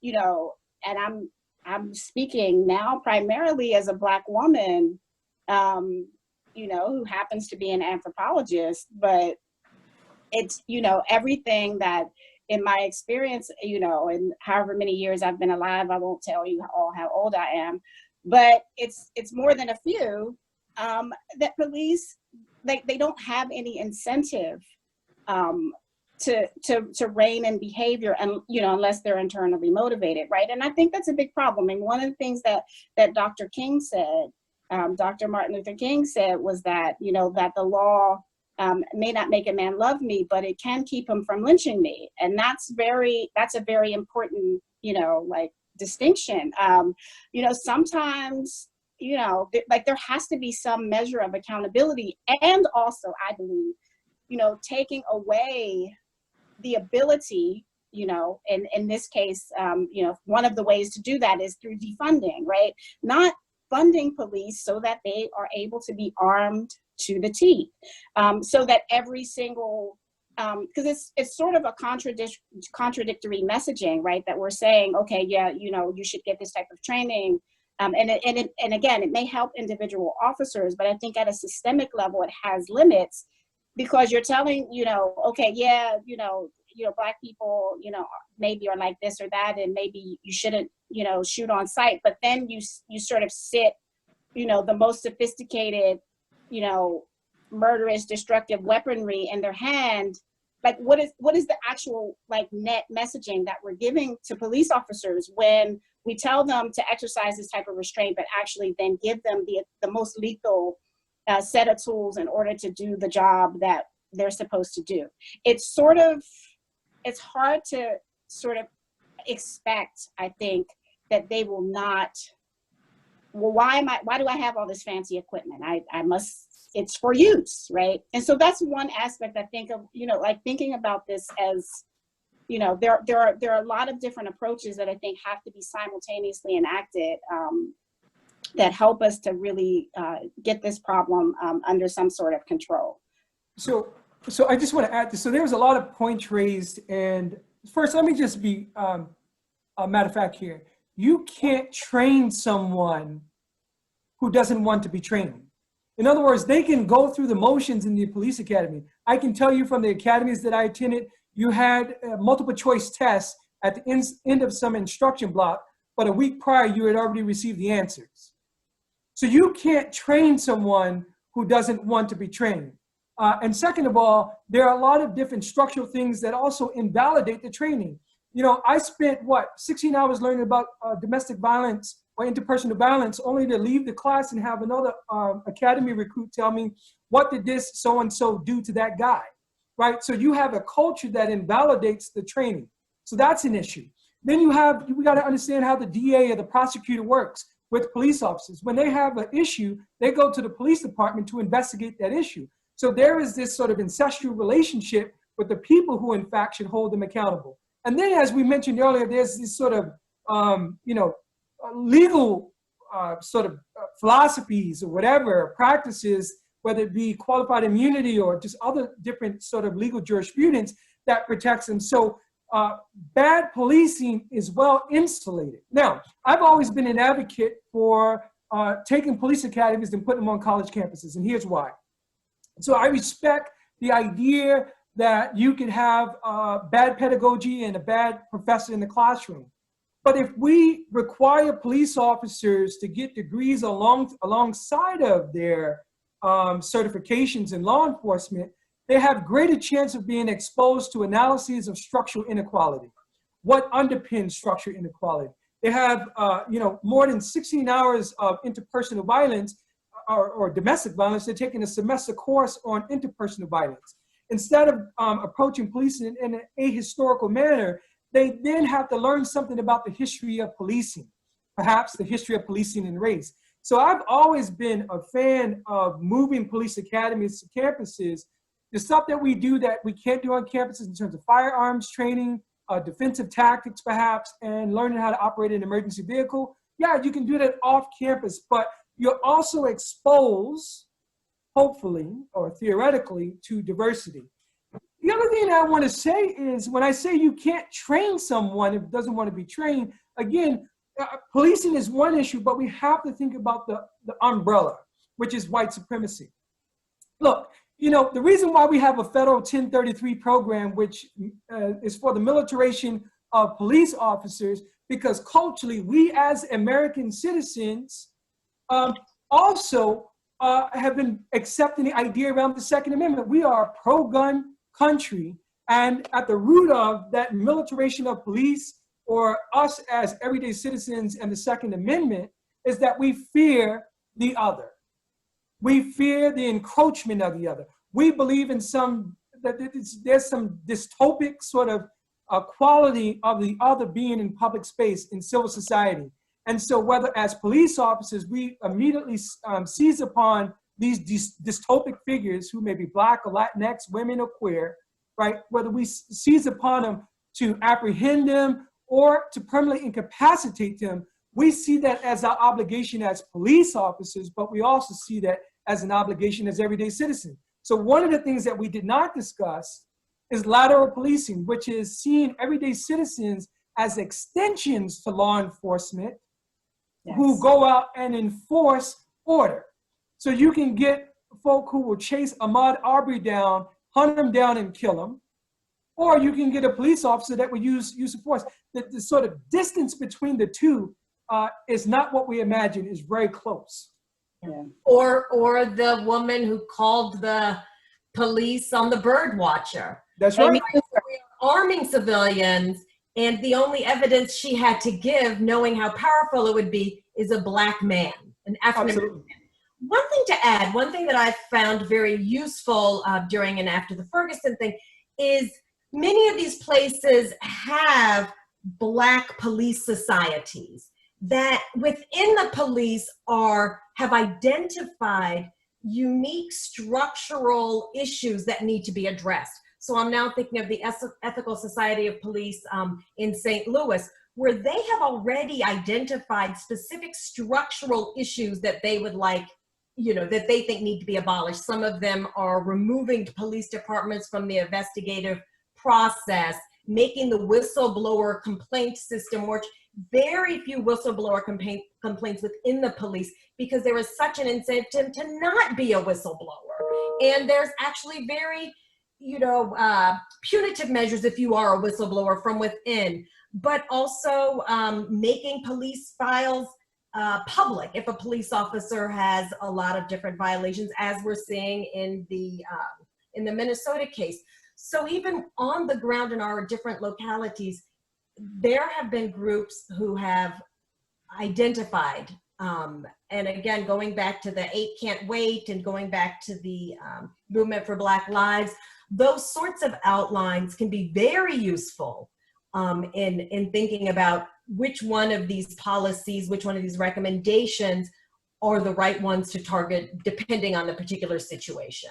you know, and I'm speaking now primarily as a Black woman, you know, who happens to be an anthropologist, but it's, you know, everything that in my experience, you know, and however many years I've been alive, I won't tell you all how old I am, but it's more than a few, that police, they don't have any incentive to rein in behavior, and, you know, unless they're internally motivated, right? And I think that's a big problem. And one of the things that Dr. King said, Dr. Martin Luther King said, was that, you know, that the law may not make a man love me, but it can keep him from lynching me. And that's a very important, you know, like, distinction. You know, sometimes, you know, like, there has to be some measure of accountability. And also, I believe, you know, taking away the ability, you know, in this case, you know, one of the ways to do that is through defunding, right? Not funding police so that they are able to be armed to the teeth, so that every single, because it's sort of a contradictory messaging, right? That we're saying, okay, yeah, you know, you should get this type of training, and again, it may help individual officers, but I think at a systemic level, it has limits, because you're telling, you know, okay, yeah, you know, Black people, you know, maybe are like this or that, and maybe you shouldn't, you know, shoot on sight, but then you sort of sit, you know, the most sophisticated, you know, murderous, destructive weaponry in their hand. Like, what is the actual, like, net messaging that we're giving to police officers when we tell them to exercise this type of restraint, but actually then give them the most lethal set of tools in order to do the job that they're supposed to do? It's hard to sort of expect, I think, that they will not. Well, why do I have all this fancy equipment? I must, it's for use, right? And so that's one aspect I think of, you know, like, thinking about this as, you know, there are a lot of different approaches that I think have to be simultaneously enacted, that help us to really get this problem under some sort of control.
So I just want to add this. So there was a lot of points raised, and first, let me just be a matter of fact here. You can't train someone who doesn't want to be trained. In other words, they can go through the motions in the police academy. I can tell you from the academies that I attended, you had multiple choice tests at the end of some instruction block, but a week prior, you had already received the answers. So you can't train someone who doesn't want to be trained. And second of all, there are a lot of different structural things that also invalidate the training. You know, I spent, 16 hours learning about domestic violence or interpersonal violence, only to leave the class and have another academy recruit tell me, what did this so-and-so do to that guy, right? So you have a culture that invalidates the training. So that's an issue. Then we got to understand how the DA or the prosecutor works. with police officers. When they have an issue, they go to the police department to investigate that issue. So there is this sort of incestual relationship with the people who in fact should hold them accountable. And then, as we mentioned earlier, there's this sort of, legal philosophies or whatever, practices, whether it be qualified immunity or just other different sort of legal jurisprudence that protects them. So bad policing is well insulated. Now, I've always been an advocate for taking police academies and putting them on college campuses, and here's why. So I respect the idea that you could have bad pedagogy and a bad professor in the classroom. But if we require police officers to get degrees alongside of their certifications in law enforcement, they have greater chance of being exposed to analyses of structural inequality. What underpins structural inequality? They have more than 16 hours of interpersonal violence or domestic violence. They're taking a semester course on interpersonal violence. Instead of approaching police in an ahistorical manner, they then have to learn something about the history of policing, perhaps the history of policing and race. So I've always been a fan of moving police academies to campuses. The stuff that we do that we can't do on campuses in terms of firearms training, defensive tactics perhaps, and learning how to operate an emergency vehicle, yeah, you can do that off campus, but you're also exposed, hopefully, or theoretically, to diversity. The other thing I want to say is when I say you can't train someone if it doesn't want to be trained, again, policing is one issue, but we have to think about the umbrella, which is white supremacy. Look, the reason why we have a federal 1033 program, which is for the militarization of police officers, because culturally, we as American citizens also have been accepting the idea around the Second Amendment. We are a pro-gun country, and at the root of that militarization of police, or us as everyday citizens and the Second Amendment, is that we fear the other. We fear the encroachment of the other. We believe in there's some dystopic sort of quality of the other being in public space in civil society. And so whether as police officers, we immediately seize upon these dystopic figures who may be Black or Latinx, women or queer, right? Whether we seize upon them to apprehend them or to permanently incapacitate them, we see that as our obligation as police officers, but we also see that as an obligation as everyday citizens. So one of the things that we did not discuss is lateral policing, which is seeing everyday citizens as extensions to law enforcement, yes, who go out and enforce order. So you can get folk who will chase Ahmaud Arbery down, hunt him down and kill him, or you can get a police officer that will use of force. The sort of distance between the two is not what we imagine, is very close.
Yeah. Or the woman who called the police on the bird watcher.
That's right.
I mean, we're arming civilians, and the only evidence she had to give, knowing how powerful it would be, is a Black man, an African American. One thing to add, one thing that I found very useful during and after the Ferguson thing is many of these places have Black police societies that within the police have identified unique structural issues that need to be addressed. So I'm now thinking of the Ethical Society of Police in St. Louis, where they have already identified specific structural issues that they would like, that they think need to be abolished. Some of them are removing police departments from the investigative process, making the whistleblower complaint system work. Very few whistleblower complaints within the police because there is such an incentive to not be a whistleblower. And there's actually very, punitive measures if you are a whistleblower from within, but also making police files public if a police officer has a lot of different violations, as we're seeing in the Minnesota case. So even on the ground in our different localities, there have been groups who have identified, and again, going back to the 8 Can't Wait and going back to the movement for Black Lives, those sorts of outlines can be very useful in thinking about which one of these policies, which one of these recommendations are the right ones to target depending on the particular situation.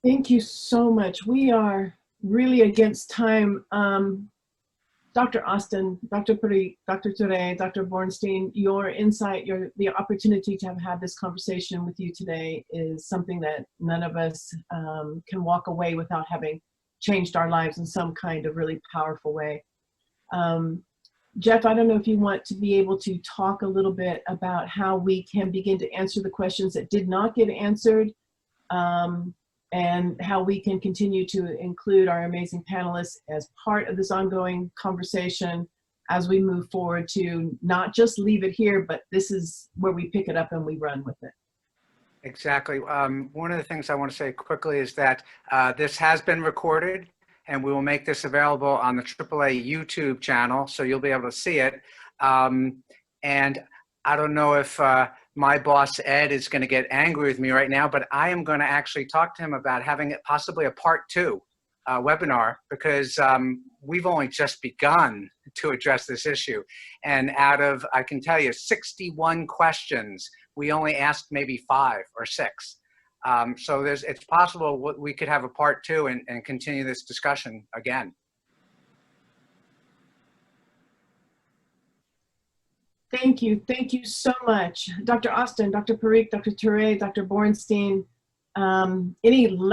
Thank you so much. We are really against time. Dr. Auston, Dr. Parikh, Dr. Ture, Dr. Bornstein, your insight, the opportunity to have had this conversation with you today is something that none of us can walk away without having changed our lives in some kind of really powerful way. Jeff, I don't know if you want to be able to talk a little bit about how we can begin to answer the questions that did not get answered, and how we can continue to include our amazing panelists as part of this ongoing conversation as we move forward to not just leave it here, but this is where we pick it up and we run with it.
Exactly. One of the things I want to say quickly is that this has been recorded, and we will make this available on the AAA YouTube channel, so you'll be able to see it. And I don't know if my boss, Ed, is going to get angry with me right now, but I am going to actually talk to him about having it possibly a part 2 webinar, because we've only just begun to address this issue. And out of, I can tell you, 61 questions, we only asked maybe 5 or 6. So it's possible we could have a part 2 and continue this discussion again.
Thank you so much. Dr. Auston, Dr. Parikh, Dr. Ture, Dr. Bornstein, any last